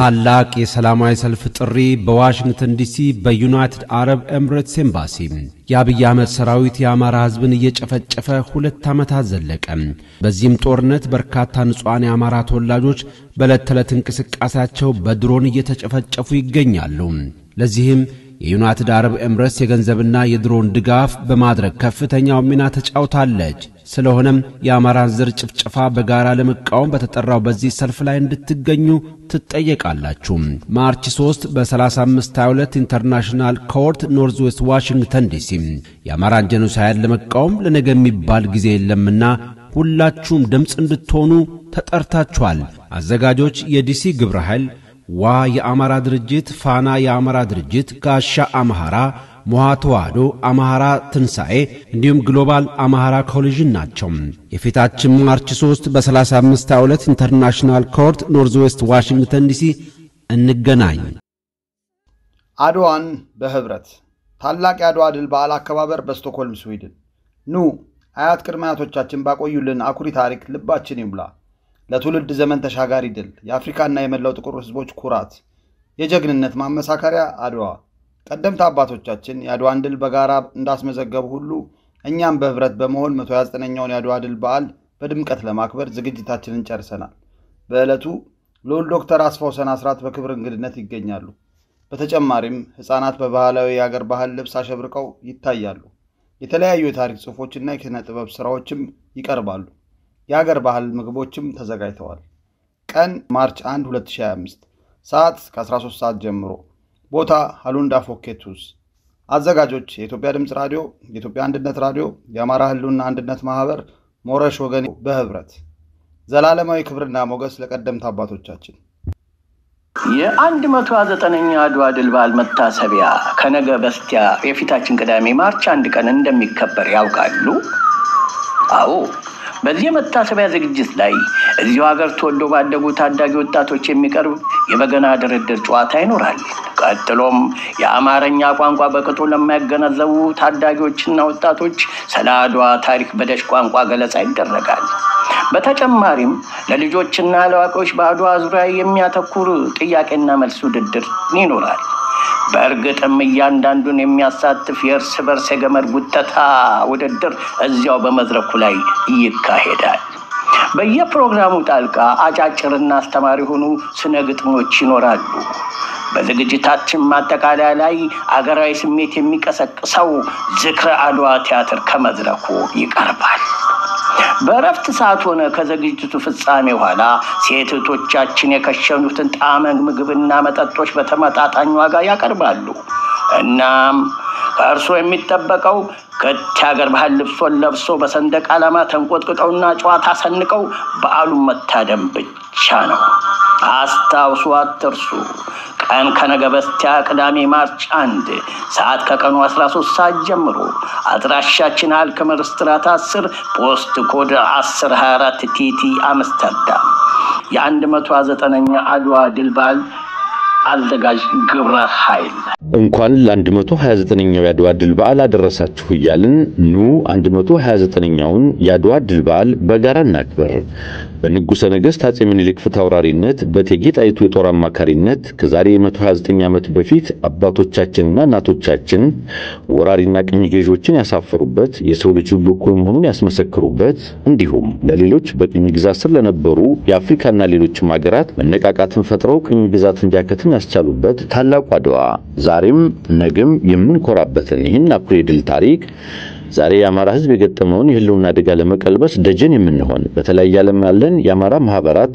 ታላቅ የሰላማዊ ሰልፍ ጥሪ በዋሽንግተን ዲሲ በዩናይትድ አረብ ኤምሬትስ ኤምባሲ የአብይ አህመድ ሰራዊት የአማራ ህዝብን እየጨፈጨፈ 2 ዓመታት ዘለቀ። በዚህም ጦርነት በርካታ ንጹሃን የአማራ ተወላጆች በዕለት ተዕለት እንቅስቃሴያቸው በድሮን እየተጨፈጨፉ ይገኛሉ። ለዚህም የዩናይትድ አረብ ኤምሬትስ የገንዘብና የድሮን ድጋፍ በማድረግ ከፍተኛው ሚና ተጫውታለች። ስለሆነም የአማራን ዘር ጭፍጨፋ በጋራ ለመቃወም በተጠራው በዚህ ሰልፍ ላይ እንድትገኙ ትጠየቃላችሁ። ማርች 3 በ3522 ኢንተርናሽናል ኮርት ኖርዝ ዌስት ዋሽንግተን ዲሲ የአማራን ጄኖሳይድ ለመቃወም ለነገ የሚባል ጊዜ የለምና ሁላችሁም ድምጽ እንድትሆኑ ተጠርታችኋል። አዘጋጆች የዲሲ ግብረ ኃይል፣ ዋ የአማራ ድርጅት፣ ፋና የአማራ ድርጅት፣ ጋሻ አማራ፣ ሞሃተዋዶ አማራ ትንሳኤ እንዲሁም ግሎባል አማራ ኮሊዥን ናቸው። የፊታችን ማርች 3 በ3522 ኢንተርናሽናል ኮርት ኖርዝ ዌስት ዋሽንግተን ዲሲ እንገናኝ። አድዋን በህብረት ታላቅ የአድዋ ድል በዓል አከባበር በስቶክሆልም ስዊድን። ኑ አያት ቅድመ አያቶቻችን ባቆዩልን አኩሪ ታሪክ ልባችን ይሙላ። ለትውልድ ዘመን ተሻጋሪ ድል፣ የአፍሪካና የመላው ጥቁር ህዝቦች ኩራት፣ የጀግንነት ማመሳከሪያ አድዋ። ቀደምት አባቶቻችን የአድዋን ድል በጋራ እንዳስመዘገቡ ሁሉ እኛም በህብረት በመሆን 129ኛውን የአድዋ ድል በዓል በድምቀት ለማክበር ዝግጅታችንን ጨርሰናል። በዕለቱ ልዑል ዶክተር አስፋው አስራት በክብር እንግድነት ይገኛሉ። በተጨማሪም ህፃናት በባህላዊ የአገር ባህል ልብስ አሸብርቀው ይታያሉ። የተለያዩ የታሪክ ጽሑፎችና የኪነ ጥበብ ስራዎችም ይቀርባሉ። የአገር ባህል ምግቦችም ተዘጋጅተዋል። ቀን ማርች 1 2025 ሰዓት ከ13 ሰዓት ጀምሮ። ቦታ ሃሉንዳ ፎኬቱስ። አዘጋጆች የኢትዮጵያ ድምጽ ራዲዮ፣ የኢትዮጵያ አንድነት ራዲዮ፣ የአማራ ህልውና አንድነት ማህበር፣ ሞረሽ ወገን በህብረት። ዘላለማዊ ክብርና ሞገስ ለቀደምት አባቶቻችን። የ129ኛ አድዋ ድል በዓል መታሰቢያ ከነገ በስቲያ የፊታችን ቅዳሜ ማርች 1 ቀን እንደሚከበር ያውቃሉ? አዎ። በዚህ መታሰቢያ ዝግጅት ላይ እዚሁ ሀገር ተወልደው ባደጉ ታዳጊ ወጣቶች የሚቀርብ የበገና ድርድር ጨዋታ ይኖራል። ቀጥሎም የአማርኛ ቋንቋ በቅጡ ለማይገነዘቡ ታዳጊዎችና ወጣቶች ስለ አድዋ ታሪክ በደሽ ቋንቋ ገለጻ ይደረጋል። በተጨማሪም ለልጆችና ለአዋቂዎች በአድዋ ዙሪያ የሚያተኩር ጥያቄና መልስ ውድድር ይኖራል። በእርግጥም እያንዳንዱን የሚያሳትፍ የእርስ በርስ የገመድ ጉተታ ውድድር እዚያው በመድረኩ ላይ ይካሄዳል። በየፕሮግራሙ ጣልቃ አጫጭርና አስተማሪ ሆኑ ስነ ግጥሞች ይኖራሉ። በዝግጅታችን ማጠቃለያ ላይ አገራዊ ስሜት የሚቀሰቅሰው ዝክረ አድዋ ቲያትር ከመድረኩ ይቀርባል። በረፍት ሰዓት ሆነ ከዝግጅቱ ፍጻሜ በኋላ ሴቶቻችን የከሸኑትን ጣዕመ ምግብና መጠጦች በተመጣጣኝ ዋጋ ያቀርባሉ። እናም ከእርሶ የሚጠበቀው ከሀገር ባህል ልብሶን ለብሶ በሰንደቅ ዓላማ ተንቆጥቅጠውና ጨዋታ ሰንቀው በዓሉን መታደም ብቻ ነው። አስታውሱ፣ አትርሱ። ቀን ከነገ በስቲያ ቅዳሜ ማርች 1 ሰዓት ከቀኑ 13 ሰዓት ጀምሮ። አድራሻችን አልከመር ስትራት 10 ፖስት ኮድ 1024 ቲቲ አምስተርዳም። የ129ኛ አድዋ ድል በዓል አዘጋጅ ግብረ ኃይል እንኳን ለ129ኛው የአድዋ ድል በዓል አደረሳችሁ እያልን ኑ 129ኛውን የአድዋ ድል በዓል በጋራ እናክብር። በንጉሠ ነገሥት አጼ ምኒልክ ፊታውራሪነት በእቴጌ ጣይቱ የጦር አማካሪነት ከዛሬ 129 ዓመት በፊት አባቶቻችንና እናቶቻችን ወራሪና ቅኝ ገዢዎችን ያሳፈሩበት፣ የሰው ልጅ ሁሉ እኩል መሆኑን ያስመሰክሩበት፣ እንዲሁም ለሌሎች በቅኝ ግዛት ስር ለነበሩ የአፍሪካና ሌሎችም ሀገራት መነቃቃትን ፈጥረው ቅኝ ግዛትን እንዲያከትም ያስቻሉበት ታላቁ አድዋ ዛሬም ነገም የምንኮራበትን ይህን አኩሪ ድል ታሪክ ዛሬ የአማራ ህዝብ የገጠመውን የህልውና አደጋ ለመቀልበስ ደጀን የምንሆን በተለያየ ዓለም ያለን የአማራ ማህበራት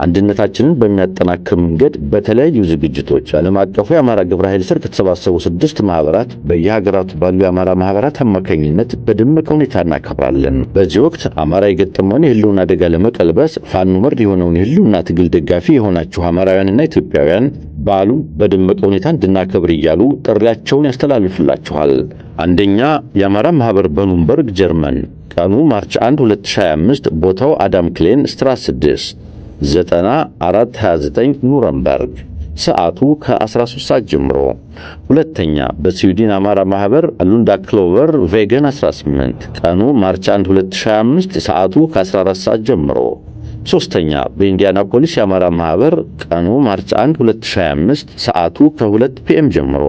አንድነታችንን በሚያጠናክር መንገድ በተለያዩ ዝግጅቶች ዓለም አቀፉ የአማራ ግብረ ኃይል ስር ከተሰባሰቡ 6 ማህበራት በየሀገራቱ ባሉ የአማራ ማህበራት አማካኝነት በደመቀ ሁኔታ እናከብራለን። በዚህ ወቅት አማራ የገጠመውን የህልውና አደጋ ለመቀልበስ ፋኖ መር የሆነውን የህልውና ትግል ደጋፊ የሆናችሁ አማራውያንና ኢትዮጵያውያን በዓሉ በደመቀ ሁኔታ እንድናከብር እያሉ ጥሪያቸውን ያስተላልፉላችኋል። አንደኛ የአማራ ማህበር በኑምበርግ ጀርመን፣ ቀኑ ማርች 1 2025፣ ቦታው አዳም ክሌን ስትራስ 6 9429 ኑረምበርግ፣ ሰዓቱ ከ13 ሰዓት ጀምሮ። ሁለተኛ በስዊድን አማራ ማህበር አሉንዳ ክሎቨር ቬገን 18፣ ቀኑ ማርች 1 2025፣ ሰዓቱ ከ14 ሰዓት ጀምሮ። ሶስተኛ በኢንዲያናፖሊስ የአማራ ማህበር ቀኑ ማርች 1 2025 ሰዓቱ ከ2 ፒኤም ጀምሮ።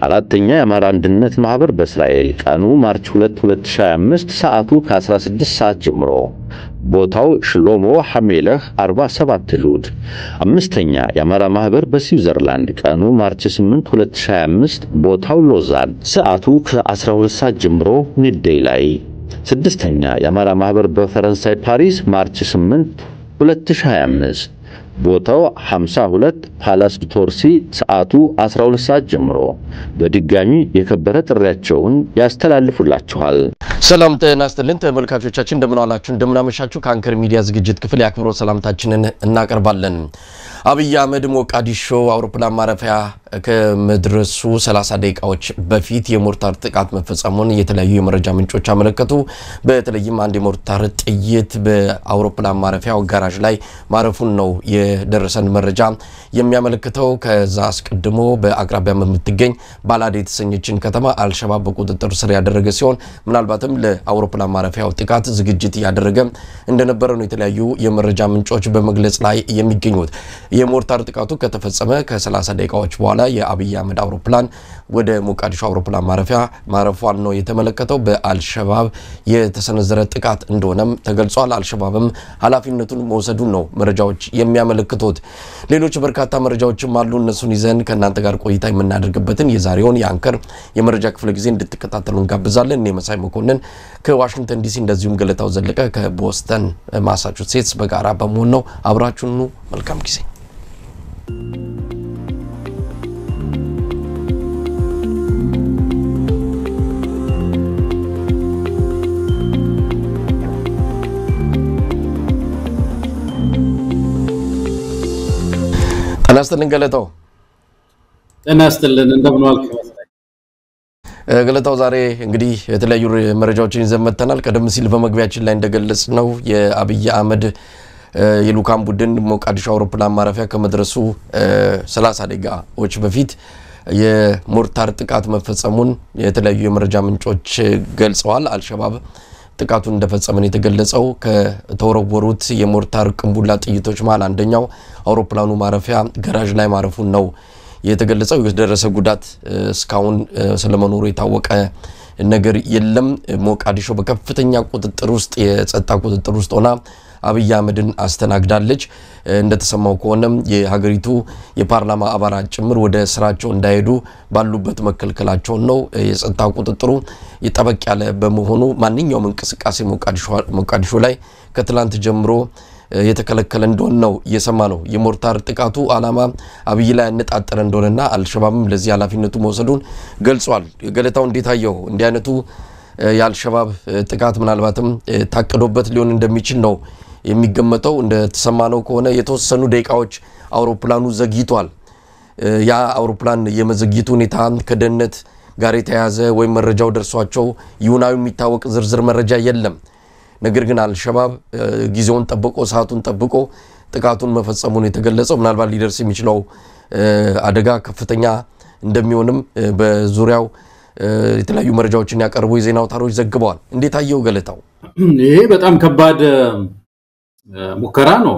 አራተኛ የአማራ አንድነት ማህበር በእስራኤል ቀኑ ማርች 2 2025 ሰዓቱ ከ16 ሰዓት ጀምሮ። ቦታው ሽሎሞ ሐሜለህ 47 ሉድ። አምስተኛ የአማራ ማህበር በስዊዘርላንድ ቀኑ ማርች 8 2025 ቦታው ሎዛን ሰዓቱ ከ12 ሰዓት ጀምሮ ኒዴይ ላይ። ስድስተኛ የአማራ ማህበር በፈረንሳይ ፓሪስ ማርች 8 2025 ቦታው 52 ፓላስ ቶርሲ ሰዓቱ 12 ሰዓት ጀምሮ። በድጋሚ የከበረ ጥሪያቸውን ያስተላልፉላችኋል። ሰላም ጤና ይስጥልን ተመልካቾቻችን፣ እንደምን ዋላችሁ እንደምን አመሻችሁ። ከአንከር ሚዲያ ዝግጅት ክፍል የአክብሮት ሰላምታችንን እናቀርባለን። አብይ አህመድ ሞቃዲሾ አውሮፕላን ማረፊያ ከመድረሱ 30 ደቂቃዎች በፊት የሞርታር ጥቃት መፈጸሙን የተለያዩ የመረጃ ምንጮች አመለከቱ። በተለይም አንድ የሞርታር ጥይት በአውሮፕላን ማረፊያው ጋራዥ ላይ ማረፉን ነው የደረሰን መረጃ የሚያመለክተው። ከዛ አስቀድሞ በአቅራቢያ የምትገኝ ባላድ የተሰኘችን ከተማ አልሸባብ በቁጥጥር ስር ያደረገ ሲሆን ምናልባትም ለአውሮፕላን ማረፊያው ጥቃት ዝግጅት ያደረገ እንደነበረ ነው የተለያዩ የመረጃ ምንጮች በመግለጽ ላይ የሚገኙት። የሞርታር ጥቃቱ ከተፈጸመ ከ30 ደቂቃዎች በኋላ የአብይ አህመድ አውሮፕላን ወደ ሞቃዲሾ አውሮፕላን ማረፊያ ማረፏን ነው የተመለከተው። በአልሸባብ የተሰነዘረ ጥቃት እንደሆነም ተገልጿል። አልሸባብም ኃላፊነቱን መውሰዱን ነው መረጃዎች የሚያመለክቱት። ሌሎች በርካታ መረጃዎችም አሉ። እነሱን ይዘን ከእናንተ ጋር ቆይታ የምናደርግበትን የዛሬውን የአንከር የመረጃ ክፍለ ጊዜ እንድትከታተሉ እንጋብዛለን። እኔ መሳይ መኮንን ከዋሽንግተን ዲሲ እንደዚሁም ገለታው ዘለቀ ከቦስተን ማሳቹሴትስ በጋራ በመሆን ነው። አብራችሁን ኑ። መልካም ጊዜ። ተናስተልን ገለታው ተናስተልን እንደምን ዋልክ? ገለታው ዛሬ እንግዲህ የተለያዩ መረጃዎችን ይዘን መጥተናል። ቀደም ሲል በመግቢያችን ላይ እንደገለጽ ነው የአብይ አህመድ የሉካም ቡድን ሞቃዲሾ አውሮፕላን ማረፊያ ከመድረሱ 30 ደቂቃዎች በፊት የሞርታር ጥቃት መፈጸሙን የተለያዩ የመረጃ ምንጮች ገልጸዋል። አልሸባብ ጥቃቱን እንደፈጸመን የተገለጸው ከተወረወሩት የሞርታር ቅንቡላ ጥይቶች መሃል አንደኛው አውሮፕላኑ ማረፊያ ጋራዥ ላይ ማረፉን ነው የተገለጸው። የደረሰ ጉዳት እስካሁን ስለመኖሩ የታወቀ ነገር የለም። ሞቃዲሾ በከፍተኛ ቁጥጥር ውስጥ የጸጥታ ቁጥጥር ውስጥ ሆና አብይ አህመድን አስተናግዳለች። እንደተሰማው ከሆነም የሀገሪቱ የፓርላማ አባላት ጭምር ወደ ስራቸው እንዳይሄዱ ባሉበት መከልከላቸው ነው። የጸጥታ ቁጥጥሩ ይጠበቅ ያለ በመሆኑ ማንኛውም እንቅስቃሴ ሞቃዲሾ ላይ ከትላንት ጀምሮ የተከለከለ እንደሆነ ነው እየሰማ ነው። የሞርታር ጥቃቱ ዓላማ አብይ ላይ ያነጣጠረ እንደሆነና አልሸባብም ለዚህ ኃላፊነቱ መውሰዱን ገልጿል። ገለታው እንዴት አየው? እንዲህ አይነቱ የአልሸባብ ጥቃት ምናልባትም ታቅዶበት ሊሆን እንደሚችል ነው የሚገመተው። እንደተሰማነው ከሆነ የተወሰኑ ደቂቃዎች አውሮፕላኑ ዘግይቷል። ያ አውሮፕላን የመዘግየቱ ሁኔታ ከደህንነት ጋር የተያያዘ ወይም መረጃው ደርሷቸው ይሁናው የሚታወቅ ዝርዝር መረጃ የለም። ነገር ግን አልሸባብ ጊዜውን ጠብቆ ሰዓቱን ጠብቆ ጥቃቱን መፈጸሙን የተገለጸው ምናልባት ሊደርስ የሚችለው አደጋ ከፍተኛ እንደሚሆንም በዙሪያው የተለያዩ መረጃዎችን ያቀርቡ የዜና አውታሮች ዘግበዋል። እንዴት አየው ገለታው? ይሄ በጣም ከባድ ሙከራ ነው።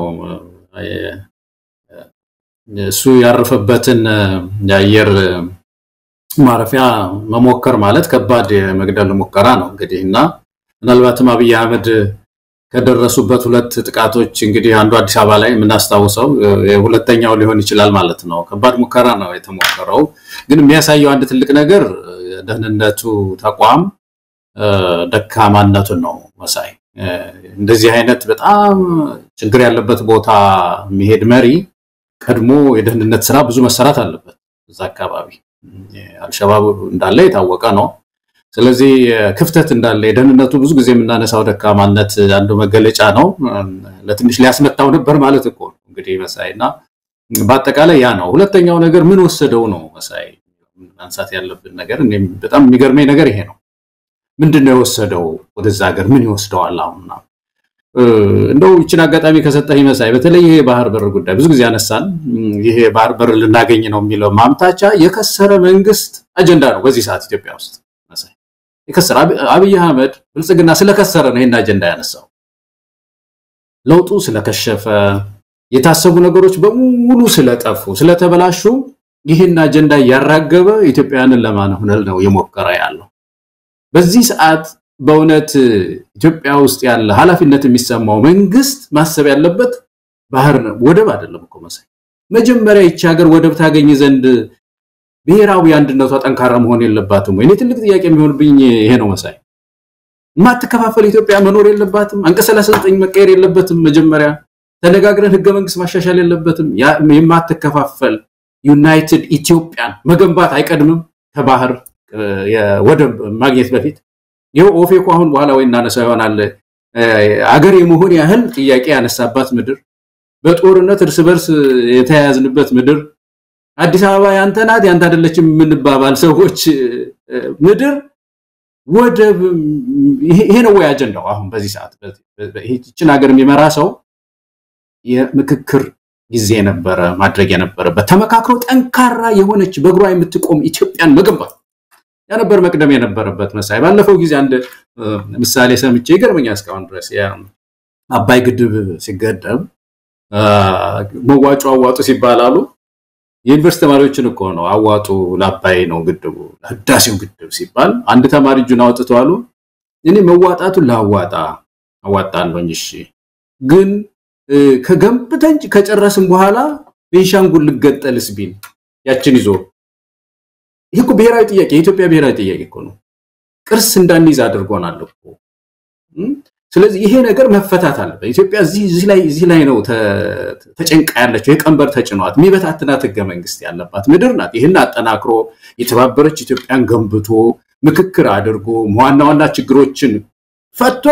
እሱ ያረፈበትን የአየር ማረፊያ መሞከር ማለት ከባድ የመግደል ሙከራ ነው እንግዲህና ምናልባትም አብይ አህመድ ከደረሱበት ሁለት ጥቃቶች እንግዲህ አንዱ አዲስ አበባ ላይ የምናስታውሰው የሁለተኛው ሊሆን ይችላል ማለት ነው። ከባድ ሙከራ ነው የተሞከረው። ግን የሚያሳየው አንድ ትልቅ ነገር ደህንነቱ ተቋም ደካማነቱን ነው መሳይ። እንደዚህ አይነት በጣም ችግር ያለበት ቦታ የሚሄድ መሪ ቀድሞ የደህንነት ስራ ብዙ መሰራት አለበት። እዛ አካባቢ አልሸባብ እንዳለ የታወቀ ነው። ስለዚህ ክፍተት እንዳለ የደህንነቱ ብዙ ጊዜ የምናነሳው ደካማነት አንዱ መገለጫ ነው። ለትንሽ ሊያስመታው ነበር ማለት እኮ እንግዲህ መሳይና በአጠቃላይ ያ ነው። ሁለተኛው ነገር ምን ወሰደው ነው መሳይ አንሳት ያለብን ነገር። እኔም በጣም የሚገርመኝ ነገር ይሄ ነው። ምንድነው የወሰደው ወደዛ ሀገር? ምን ይወስደዋል? አሁንና እንደው እቺን አጋጣሚ ከሰጠኝ መሳይ በተለይ ይሄ ባህር በር ጉዳይ ብዙ ጊዜ ያነሳል። ይሄ ባህር በር ልናገኝ ነው የሚለው ማምታቻ የከሰረ መንግስት አጀንዳ ነው በዚህ ሰዓት ኢትዮጵያ ውስጥ መሳይ። የከሰረ አብይ አህመድ ብልጽግና ስለከሰረ ነው ይሄን አጀንዳ ያነሳው። ለውጡ ስለከሸፈ የታሰቡ ነገሮች በሙሉ ስለጠፉ ስለተበላሹ ይህን አጀንዳ ያራገበ ኢትዮጵያውያንን ለማነሆነል ነው የሞከረ ያለው። በዚህ ሰዓት በእውነት ኢትዮጵያ ውስጥ ያለ ኃላፊነት የሚሰማው መንግስት ማሰብ ያለበት ባህር ነው፣ ወደብ አይደለም እኮ መሳይ። መጀመሪያ ይቺ ሀገር ወደብ ታገኝ ዘንድ ብሔራዊ አንድነቷ ጠንካራ መሆን የለባትም ወይ? እኔ ትልቅ ጥያቄ የሚሆንብኝ ይሄ ነው መሳይ። ማትከፋፈል ኢትዮጵያ መኖር የለባትም? አንቀጽ 39 መቀየር የለበትም? መጀመሪያ ተነጋግረን ህገ መንግስት ማሻሻል የለበትም? የማትከፋፈል ዩናይትድ ኢትዮጵያን መገንባት አይቀድምም ከባህር የወደብ ማግኘት በፊት? ይሄው ኦፌኮ አሁን በኋላ ወይ እናነሳው ይሆናል አገር የመሆን ያህል ጥያቄ ያነሳባት ምድር፣ በጦርነት እርስ በርስ የተያያዝንበት ምድር፣ አዲስ አበባ ያንተ ናት ያንተ አይደለችም የምንባባል ሰዎች ምድር ወደብ ይሄ ነው ወይ አጀንዳው? አሁን በዚህ ሰዓት ይህችን ሀገር የሚመራ ሰው የምክክር ጊዜ ነበረ ማድረግ የነበረበት። ተመካክሮ ጠንካራ የሆነች በእግሯ የምትቆም ኢትዮጵያን መገንባት ያነበር መቅደም የነበረበት መሳይ። ባለፈው ጊዜ አንድ ምሳሌ ሰምቼ ይገርመኛል እስካሁን ድረስ አባይ ግድብ ሲገደብ መዋጮ አዋጡ ሲባላሉ የዩኒቨርሲቲ ተማሪዎችን እኮ ነው አዋጡ ለአባይ ነው ግድቡ ህዳሴው ግድብ ሲባል አንድ ተማሪ እጁን አውጥቶ አሉ እኔ መዋጣቱን አዋጣለሁ እሺ ግን ከገንብተን ከጨረስን በኋላ ቤንሻንጉል ልገጠልስ ቢል ያችን ይዞ ይሄ እኮ ብሔራዊ ጥያቄ የኢትዮጵያ ብሔራዊ ጥያቄ እኮ ነው። ቅርስ እንዳንይዝ አድርጎናል እኮ። ስለዚህ ይሄ ነገር መፈታት አለበት። ኢትዮጵያ እዚህ ላይ ነው ተጨንቃ ያለችው። የቀንበር ተጭኗት የሚበታትናት ህገ መንግስት ያለባት ምድር ናት። ይሄን አጠናክሮ የተባበረች ኢትዮጵያን ገንብቶ ምክክር አድርጎ ዋና ችግሮችን ፈቶ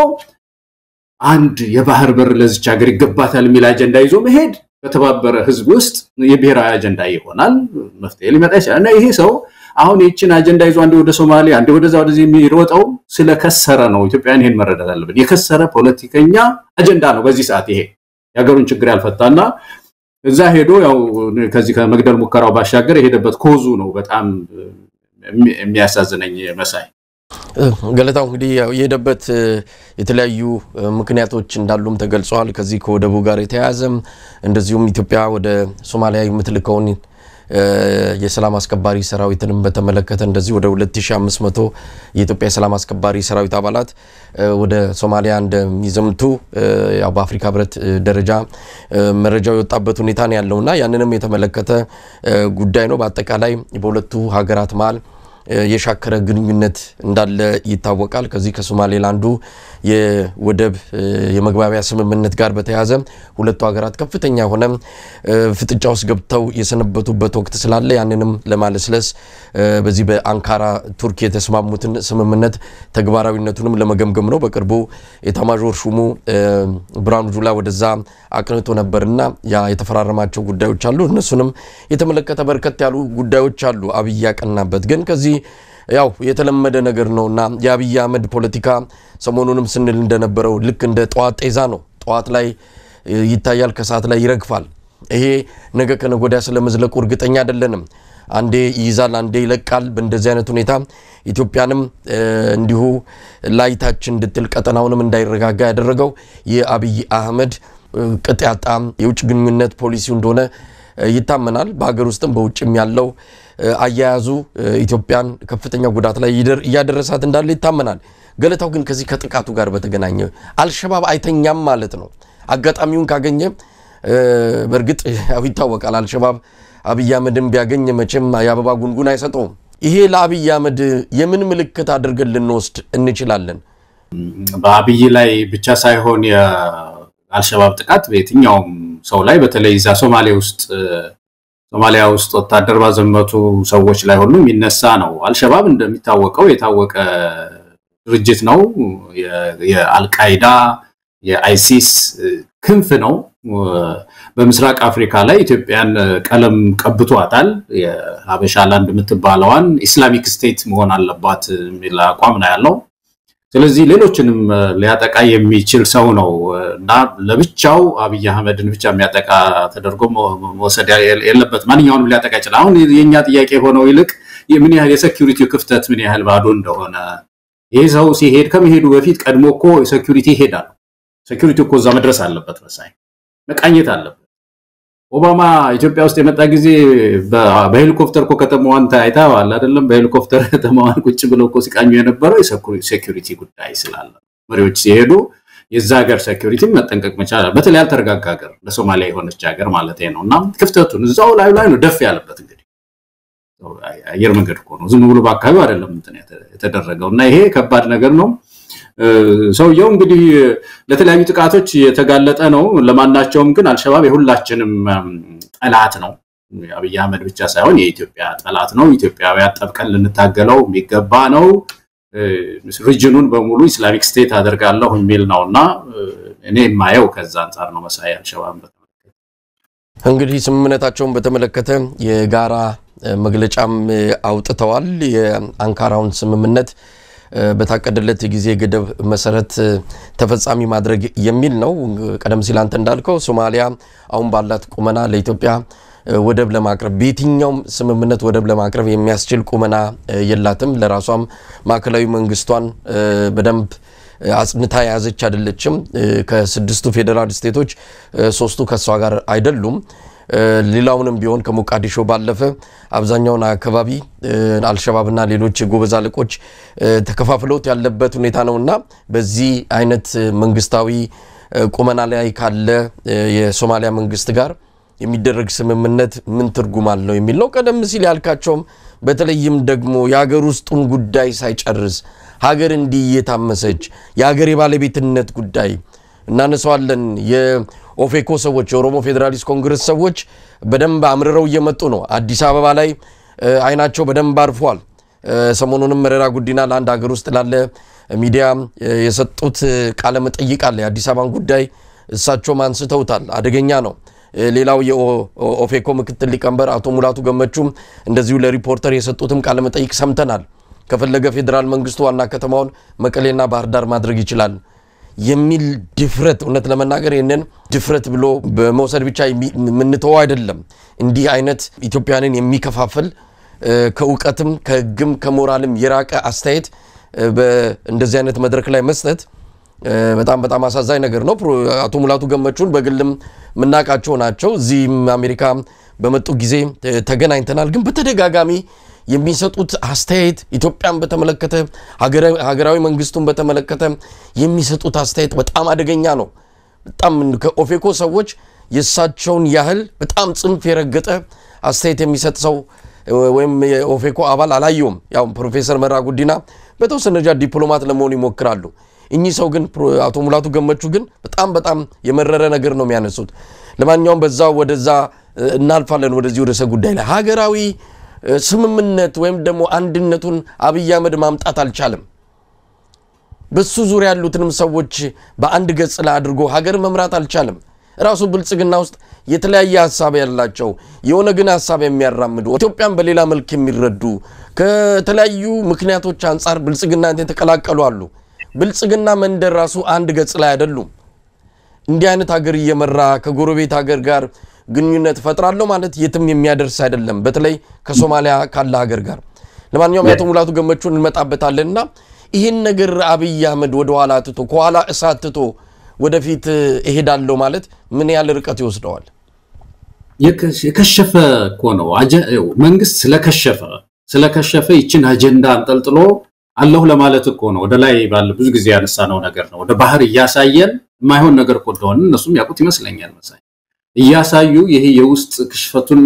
አንድ የባህር በር ለዚች ሀገር ይገባታል የሚል አጀንዳ ይዞ መሄድ በተባበረ ህዝብ ውስጥ የብሔራዊ አጀንዳ ይሆናል። መፍትሄ ሊመጣ ይችላል። እና ይሄ ሰው አሁን የቺን አጀንዳ ይዞ አንዴ ወደ ሶማሊያ አንዴ ወደዚህ የሚሮጠው ስለከሰረ ነው። ኢትዮጵያን ይሄን መረዳት አለበት። የከሰረ ፖለቲከኛ አጀንዳ ነው በዚህ ሰዓት ይሄ የሀገሩን ችግር ያልፈታና እዛ ሄዶ ያው ከዚህ ከመግደል ሙከራው ባሻገር የሄደበት ኮዙ ነው በጣም የሚያሳዝነኝ መሳይ። ገለታው እንግዲህ የሄደበት የተለያዩ ምክንያቶች እንዳሉም ተገልጿል። ከዚህ ከወደቡ ጋር የተያያዘም እንደዚሁም ኢትዮጵያ ወደ ሶማሊያ የምትልከውን የሰላም አስከባሪ ሰራዊትንም በተመለከተ እንደዚህ ወደ 2500 የኢትዮጵያ ሰላም አስከባሪ ሰራዊት አባላት ወደ ሶማሊያ እንደሚዘምቱ ያው በአፍሪካ ህብረት ደረጃ መረጃው የወጣበት ሁኔታ ነው ያለውና ያንንም የተመለከተ ጉዳይ ነው። በአጠቃላይ በሁለቱ ሀገራት መሃል የሻከረ ግንኙነት እንዳለ ይታወቃል። ከዚህ ከሶማሌላንዱ የወደብ የመግባቢያ ስምምነት ጋር በተያያዘ ሁለቱ ሀገራት ከፍተኛ ሆነ ፍጥጫ ውስጥ ገብተው የሰነበቱበት ወቅት ስላለ ያንንም ለማለስለስ በዚህ በአንካራ ቱርክ የተስማሙትን ስምምነት ተግባራዊነቱንም ለመገምገም ነው። በቅርቡ የታማዦር ሹሙ ብርሃኑ ጁላ ወደዛ አቅንቶ ነበርና ያ የተፈራረማቸው ጉዳዮች አሉ። እነሱንም የተመለከተ በርከት ያሉ ጉዳዮች አሉ አብይ ያቀናበት። ግን ከዚህ ያው የተለመደ ነገር ነውና የአብይ አህመድ ፖለቲካ ሰሞኑንም ስንል እንደነበረው ልክ እንደ ጧት ጤዛ ነው። ጧት ላይ ይታያል፣ ከሰዓት ላይ ይረግፋል። ይሄ ነገ ከነጎዳ ስለመዝለቁ እርግጠኛ አይደለንም። አንዴ ይይዛል፣ አንዴ ይለቃል። በእንደዚህ አይነት ሁኔታ ኢትዮጵያንም እንዲሁ ላይታች እንድትል ቀጠናውንም እንዳይረጋጋ ያደረገው የአብይ አህመድ ቅጥያጣ የውጭ ግንኙነት ፖሊሲው እንደሆነ ይታመናል። በአገር ውስጥም በውጭም ያለው አያያዙ ኢትዮጵያን ከፍተኛ ጉዳት ላይ ያደረሳት እንዳለ ይታመናል። ገለታው ግን ከዚህ ከጥቃቱ ጋር በተገናኘ አልሸባብ አይተኛም ማለት ነው። አጋጣሚውን ካገኘ በርግጥ ያው ይታወቃል አልሸባብ አብይ አህመድን ቢያገኝ መቼም ያበባ ጉንጉን አይሰጠውም። ይሄ ለአብይ አህመድ የምን ምልክት አድርገን ልንወስድ እንችላለን? በአብይ ላይ ብቻ ሳይሆን የአልሸባብ ጥቃት በየትኛውም ሰው ላይ በተለይ እዛ ሶማሊያ ውስጥ ወታደር ባዘመቱ ሰዎች ላይ ሁሉ የሚነሳ ነው። አልሸባብ እንደሚታወቀው የታወቀ ድርጅት ነው። የአልቃይዳ የአይሲስ ክንፍ ነው። በምስራቅ አፍሪካ ላይ ኢትዮጵያን ቀለም ቀብቷታል። የሀበሻ ላንድ የምትባለዋን ኢስላሚክ ስቴት መሆን አለባት የሚል አቋም ነው ያለው። ስለዚህ ሌሎችንም ሊያጠቃ የሚችል ሰው ነው እና ለብቻው አብይ አህመድን ብቻ የሚያጠቃ ተደርጎ መወሰድ የለበት። ማንኛውንም ሊያጠቃ ይችላል። አሁን የኛ ጥያቄ ሆነው ይልቅ ምን ያህል የሴኩሪቲ ክፍተት ምን ያህል ባዶ እንደሆነ ይሄ ሰው ሲሄድ ከመሄዱ በፊት ቀድሞ እኮ ሴኩሪቲ ይሄዳል። ሴኩሪቲ እኮ እዛ መድረስ አለበት መሳይ መቃኘት አለበት ኦባማ ኢትዮጵያ ውስጥ የመጣ ጊዜ በሄሊኮፕተር እኮ ከተማዋን ታይታዋል አይደለም በሄሊኮፕተር ከተማዋን ቁጭ ብለው እኮ ሲቃኙ የነበረው ሴኩሪቲ ጉዳይ ስላለ መሪዎች ሲሄዱ የዛ ሀገር ሴኩሪቲ መጠንቀቅ መቻል በተለይ ያልተረጋጋ ሀገር ለሶማሊያ የሆነች ሀገር ማለት ነውና ክፍተቱን እዛው ላይ ነው ደፍ ያለበት እንግዲህ አየር መንገድ እኮ ነው ዝም ብሎ በአካባቢው አይደለም እንትን የተደረገውና ይሄ ከባድ ነገር ነው ሰውየው እንግዲህ ለተለያዩ ጥቃቶች የተጋለጠ ነው ለማናቸውም ግን አልሸባብ የሁላችንም ጠላት ነው አብይ አህመድ ብቻ ሳይሆን የኢትዮጵያ ጠላት ነው ኢትዮጵያውያን ጠብቀን ልንታገለው የሚገባ ነው ሪጅኑን በሙሉ ኢስላሚክ ስቴት አደርጋለሁ የሚል ነውና እኔ የማየው ከዛ አንፃር ነው መሳይ አልሸባብ በተመለከተ እንግዲህ ስምምነታቸውን በተመለከተ የጋራ መግለጫም አውጥተዋል የአንካራውን ስምምነት በታቀደለት ጊዜ ገደብ መሰረት ተፈጻሚ ማድረግ የሚል ነው ቀደም ሲል አንተ እንዳልከው ሶማሊያ አሁን ባላት ቁመና ለኢትዮጵያ ወደብ ለማቅረብ በየትኛውም ስምምነት ወደብ ለማቅረብ የሚያስችል ቁመና የላትም ለራሷም ማከላዊ መንግስቷን በደንብ አጽንታ ያዘች አይደለችም ከስድስቱ ፌደራል ስቴቶች ሶስቱ ከሷ ጋር አይደሉም ሌላውንም ቢሆን ከሞቃዲሾ ባለፈ አብዛኛውን አካባቢ አልሸባብና ሌሎች ጎበዝ አለቆች ተከፋፍለውት ያለበት ሁኔታ ነውና በዚህ አይነት መንግስታዊ ቁመና ላይ ካለ የሶማሊያ መንግስት ጋር የሚደረግ ስምምነት ምን ትርጉም አለው የሚል ነው ቀደም ሲል ያልካቸውም በተለይም ደግሞ የሀገር ውስጡን ጉዳይ ሳይጨርስ ሀገር እንዲየታመሰች የሀገር የባለቤትነት ጉዳይ እናነሳዋለን የኦፌኮ ሰዎች የኦሮሞ ፌደራሊስት ኮንግረስ ሰዎች በደንብ አምርረው እየመጡ ነው አዲስ አበባ ላይ አይናቸው በደንብ አርፏል ሰሞኑንም መረራ ጉዲና ለአንድ ሀገር ውስጥ ላለ ሚዲያ የሰጡት ቃለ መጠይቅ አለ የአዲስ አበባን ጉዳይ እሳቸው ማንስተውታል አደገኛ ነው ሌላው የኦፌኮ ምክትል ሊቀመንበር አቶ ሙላቱ ገመቹም እንደዚሁ ለሪፖርተር የሰጡትም ቃለ መጠይቅ ሰምተናል ከፈለገ ፌደራል መንግስቱ ዋና ከተማውን መቀሌና ባህር ዳር ማድረግ ይችላል የሚል ድፍረት እውነት ለመናገር የነን ድፍረት ብሎ በመውሰድ ብቻ ምንተው አይደለም እንዲህ አይነት ኢትዮጵያንን የሚከፋፍል ከውቀትም ከግም ከሞራልም የራቀ አስተያየት በእንደዚህ አይነት መድረክ ላይ መስጠት በጣም አሳዛኝ ነገር ነው አቶ ሙላቱ ገመቹን በግልም ምናቃቸው ናቸው እዚህ አሜሪካ በመጡ ጊዜ ተገናኝተናል ግን በተደጋጋሚ የሚሰጡት አስተያየት ኢትዮጵያን በተመለከተ ሀገራዊ መንግስቱን በተመለከተ የሚሰጡት አስተያየት በጣም አደገኛ ነው በጣም ከኦፌኮ ሰዎች የሳቸውን ያህል በጣም ጽንፍ የረገጠ አስተያየት የሚሰጥ ሰው ወይም የኦፌኮ አባል አላየውም ያው ፕሮፌሰር መረራ ጉዲና በተወሰነ ደረጃ ዲፕሎማት ለመሆን ይሞክራሉ እኚህ ሰው ግን አቶ ሙላቱ ገመቹ ግን በጣም የመረረ ነገር ነው የሚያነሱት ለማንኛውም በዛው ወደዛ እናልፋለን ወደዚህ ወደ ጉዳይ ላይ ሀገራዊ ስምምነት ወይም ደግሞ አንድነቱን አብይ አህመድ ማምጣት አልቻለም በሱ ዙሪያ ያሉትንም ሰዎች በአንድ ገጽ ላይ አድርጎ ሀገር መምራት አልቻለም ራሱ ብልጽግና ውስጥ የተለያየ ሐሳብ ያላቸው የሆነ ግን ሐሳብ የሚያራምዱ ኢትዮጵያን በሌላ መልክ የሚረዱ ከተለያዩ ምክንያቶች አንፃር ብልጽግና ተቀላቀሉ አሉ ብልጽግና መንደር ራሱ አንድ ገጽ ላይ አይደሉም እንዲህ አይነት ሀገር እየመራ ከጎረቤት ሀገር ጋር ግንኙነት ፈጥራለሁ ማለት የትም የሚያደርስ አይደለም በተለይ ከሶማሊያ ካለ ሀገር ጋር ለማንኛውም አቶ ሙላቱ ገመቹን እንመጣበታለንና ይሄን ነገር አብይ አህመድ ወደ ኋላ አትቶ ከኋላ እሳትቶ ወደፊት እሄዳለሁ ማለት ምን ያህል ርቀት ይወስደዋል የከሸፈ እኮ ነው መንግስት ስለከሸፈ ይችን አጀንዳ አንጠልጥሎ አላህ ለማለት እኮ ነው ወደ ላይ ባለ ብዙ ጊዜ ያነሳነው ነገር ነው ወደ ባህር ያሳየን ማይሆን ነገር እኮ እንደሆነ እነሱም ያቁት ይመስለኛል መሳይ ያሳዩ ይሄ የውስጥ ክሽፈቱን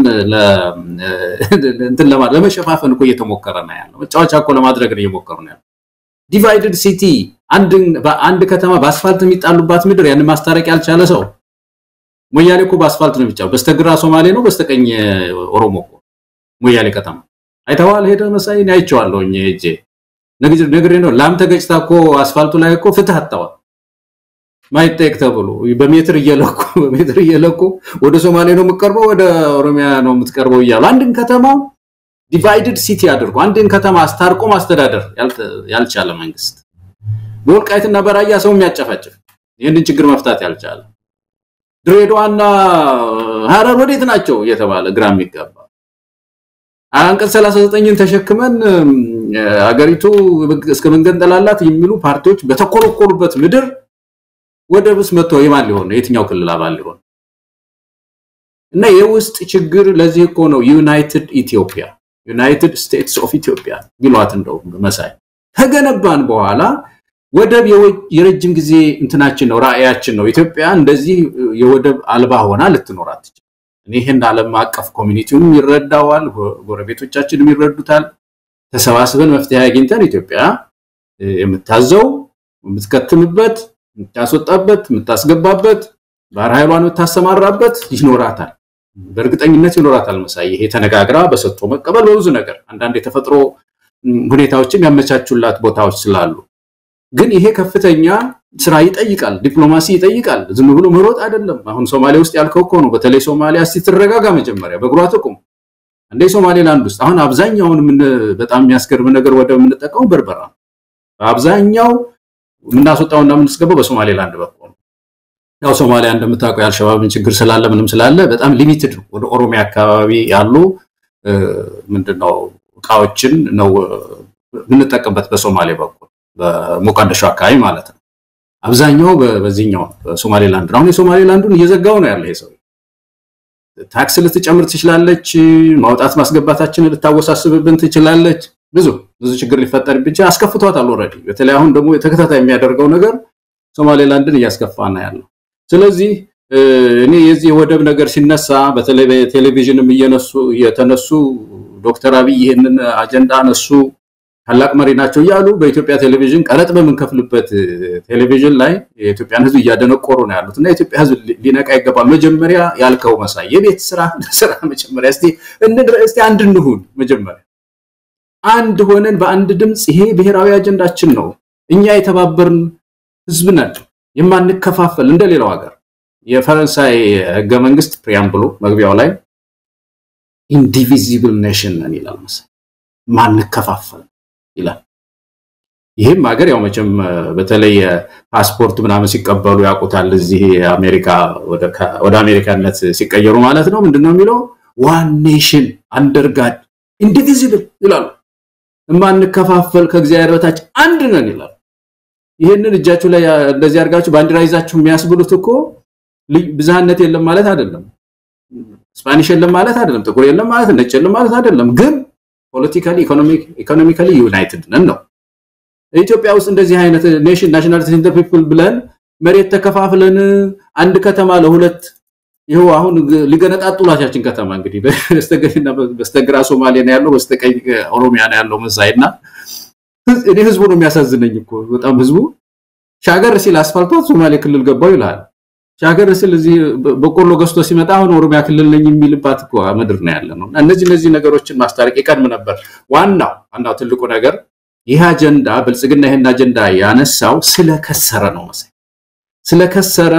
እንትን ለመሸፋፈን እኮ እየተሞከረ ነው ያለው መጫወቻ እኮ ለማድረግ ነው እየሞከሩ ነው ያለው ዲቫይድድ ሲቲ አንድ ከተማ በአስፋልት የሚጣሉባት ምድር ያን ማስታረቅ ያልቻለ ሰው ሞያሌ እኮ በአስፋልት ነው የሚጫው በስተግራ ሶማሌ ነው በስተቀኝ ኦሮሞ እኮ ሞያሌ ከተማ አይተዋል ሄደ መሳይ ነው አይቼዋለሁ እጄ ነገር ነው ላም ተገጭታ እኮ አስፋልቱ ላይ እኮ ፍትህ አጣዋ ማይጠቅ ተብሎ በሜትር እየለኩ ወደ ሶማሌ ነው የምትቀርበው ወደ ኦሮሚያ ነው የምትቀርበው ይያሉ አንድን ከተማ ዲቫይድድ ሲቲ አድርጎ አንድን ከተማ አስታርቆ ማስተዳደር ያልቻለ መንግስት በወልቃይትና በራያ ሰው የሚያጨፋጭፍ ይሄንን ችግር መፍታት ያልቻለ ድሬዳዋና ሐረር ወዴት ናቸው እየተባለ ግራም ይገባ አንቀጽ 39ን ተሸክመን አገሪቱ እስከ መንገንጠላላት የሚሉ ፓርቲዎች በተኮለኮሉበት ምድር ወደብስ መጥቶ የማን ሊሆን ነው? የትኛው ክልል አባል ሊሆን? እና የውስጥ ችግር ለዚህ እኮ ነው ዩናይትድ ኢትዮጵያ ዩናይትድ ስቴትስ ኦፍ ኢትዮጵያ ቢሏት እንደው መሳይ ተገነባን በኋላ ወደብ የረጅም ጊዜ እንትናችን ነው ራእያችን ነው ኢትዮጵያ እንደዚህ የወደብ አልባ ሆና ልትኖራት እኔ ይሄን ዓለም አቀፍ ኮሚኒቲውም ይረዳዋል ጎረቤቶቻችንም ይረዱታል ተሰባስበን መፍትሄ አግኝተን ኢትዮጵያ የምታዘው የምትከትምበት የምታስወጣበት የምታስገባበት ባህር ኃይሏን የምታሰማራበት ይኖራታል በእርግጠኝነት ይኖራታል መሳይ ይሄ ተነጋግራ በሰጥቶ መቀበል በብዙ ነገር አንዳንድ የተፈጥሮ ሁኔታዎችም ያመቻቹላት ቦታዎች ስላሉ ግን ይሄ ከፍተኛ ስራ ይጠይቃል ዲፕሎማሲ ይጠይቃል ዝም ብሎ መሮጥ አይደለም አሁን ሶማሊያ ውስጥ ያልከው እኮ ነው በተለይ ሶማሊያ ሲተረጋጋ መጀመሪያ በእግሯ ተቆም እንደ ሶማሌላንድ ውስጥ አሁን አብዛኛውን በጣም የሚያስገርም ነገር ወደ ምንጠቀው በርበራ አብዛኛው ምናስወጣውና ምንስገበው በሶማሌላንድ በኩል ያው ሶማሊያ እንደምታውቀው ያልሸባብን ችግር ስላለ ምንም ስላለ በጣም ሊሚትድ ወደ ኦሮሚያ አካባቢ ያሉ ምንድነው ቃዎችን ነው ምንጠቀምበት በሶማሌ በኩል በሞቃዲሾ አካባቢ ማለት ነው አብዛኛው በዚህኛው ሶማሌላንድ ነው የሶማሌላንዱን እየዘጋው ነው ያለው ይሄው ታክስ ልትጨምር ትችላለች ማውጣት ማስገባታችን ልታወሳስብብን ትችላለች ብዙ ችግር ሊፈጠር ብቻ አስከፍቷታል ኦሬዲ በተለይ አሁን ደግሞ ተከታታይ የሚያደርገው ነገር ሶማሌላንድን እያስከፋና ያለው ስለዚህ እኔ የዚህ ወደብ ነገር ሲነሳ በተለይ በቴሌቪዥንም እየተነሱ ዶክተር አብይ ይሄንን አጀንዳ ነሱ ታላቅ መሪ ናቸው ያሉ በኢትዮጵያ ቴሌቪዥን ቀረጥ በመንከፍልበት ቴሌቪዥን ላይ የኢትዮጵያን ህዝብ ያደነቆሩ ነው ያሉትና የኢትዮጵያ ህዝብ ሊነቃ ይገባል መጀመሪያ ያልከው መሳይ የቤት ስራ መጀመሪያ እስቲ አንድ እንሁን መጀመሪያ አንድ ሆነን በአንድ ድምጽ ይሄ ብሔራዊ አጀንዳችን ነው እኛ የተባበርን ህዝብ ነን የማንከፋፈል እንደሌላው ሀገር የፈረንሳይ ህገ መንግስት ፕሪያምብሉ መግቢያው ላይ ኢንዲቪዚብል ኔሽን ነን ይላል መሰለኝ ማንከፋፈል ይላል ይሄም ሀገር ያው መቼም በተለይ ፓስፖርት ምናምን ሲቀበሉ ያቆታል እዚህ አሜሪካ ወደ አሜሪካነት ሲቀየሩ ማለት ነው ምንድነው የሚለው ዋን ኔሽን አንደር ጋድ ኢንዲቪዚብል ይላል ማንከፋፈል ከእግዚአብሔር በታች አንድ ነን ይላል ይሄንን እጃችሁ ላይ እንደዚህ አርጋችሁ ባንዲራ ይዛችሁ የሚያስብሉት እኮ ብዛነት የለም ማለት አይደለም ስፓኒሽ የለም ማለት አይደለም ጥቁር የለም ማለት ነጭ የለም ማለት አይደለም ግን ፖለቲካሊ ኢኮኖሚካሊ ዩናይትድ ነን ነው ኢትዮጵያ ውስጥ እንደዚህ አይነት ኔሽን ናሽናሊቲ ኢን ዘ ፒፕል ብለን መሬት ተከፋፍለን አንድ ከተማ ለሁለት ይሄው አሁን ሊገነጣጡላቻችን ከተማ እንግዲህ በስተግራ በስተግራ ሶማሊያ ነው ያለው በስተቀኝ ኦሮሚያ ነው ያለው መሳይና እኔ ህዝቡ ነው የሚያሳዝነኝ እኮ በጣም ህዝቡ ሻገር ሲል አስፋልቷ ሶማሌ ክልል ገባው ይላል ሻገር ሲል እዚህ በቆሎ ገስቶ ሲመጣ አሁን ኦሮሚያ ክልል ነኝ የሚልባት እኮ ምድር ነው ያለነው እነዚህ ነገሮችን ማስታረቅ ይቀድም ነበር ዋናው ትልቁ ነገር ይሄ አጀንዳ ብልጽግና ይሄን አጀንዳ ያነሳው ስለከሰረ ነው መሰለኝ ስለከሰረ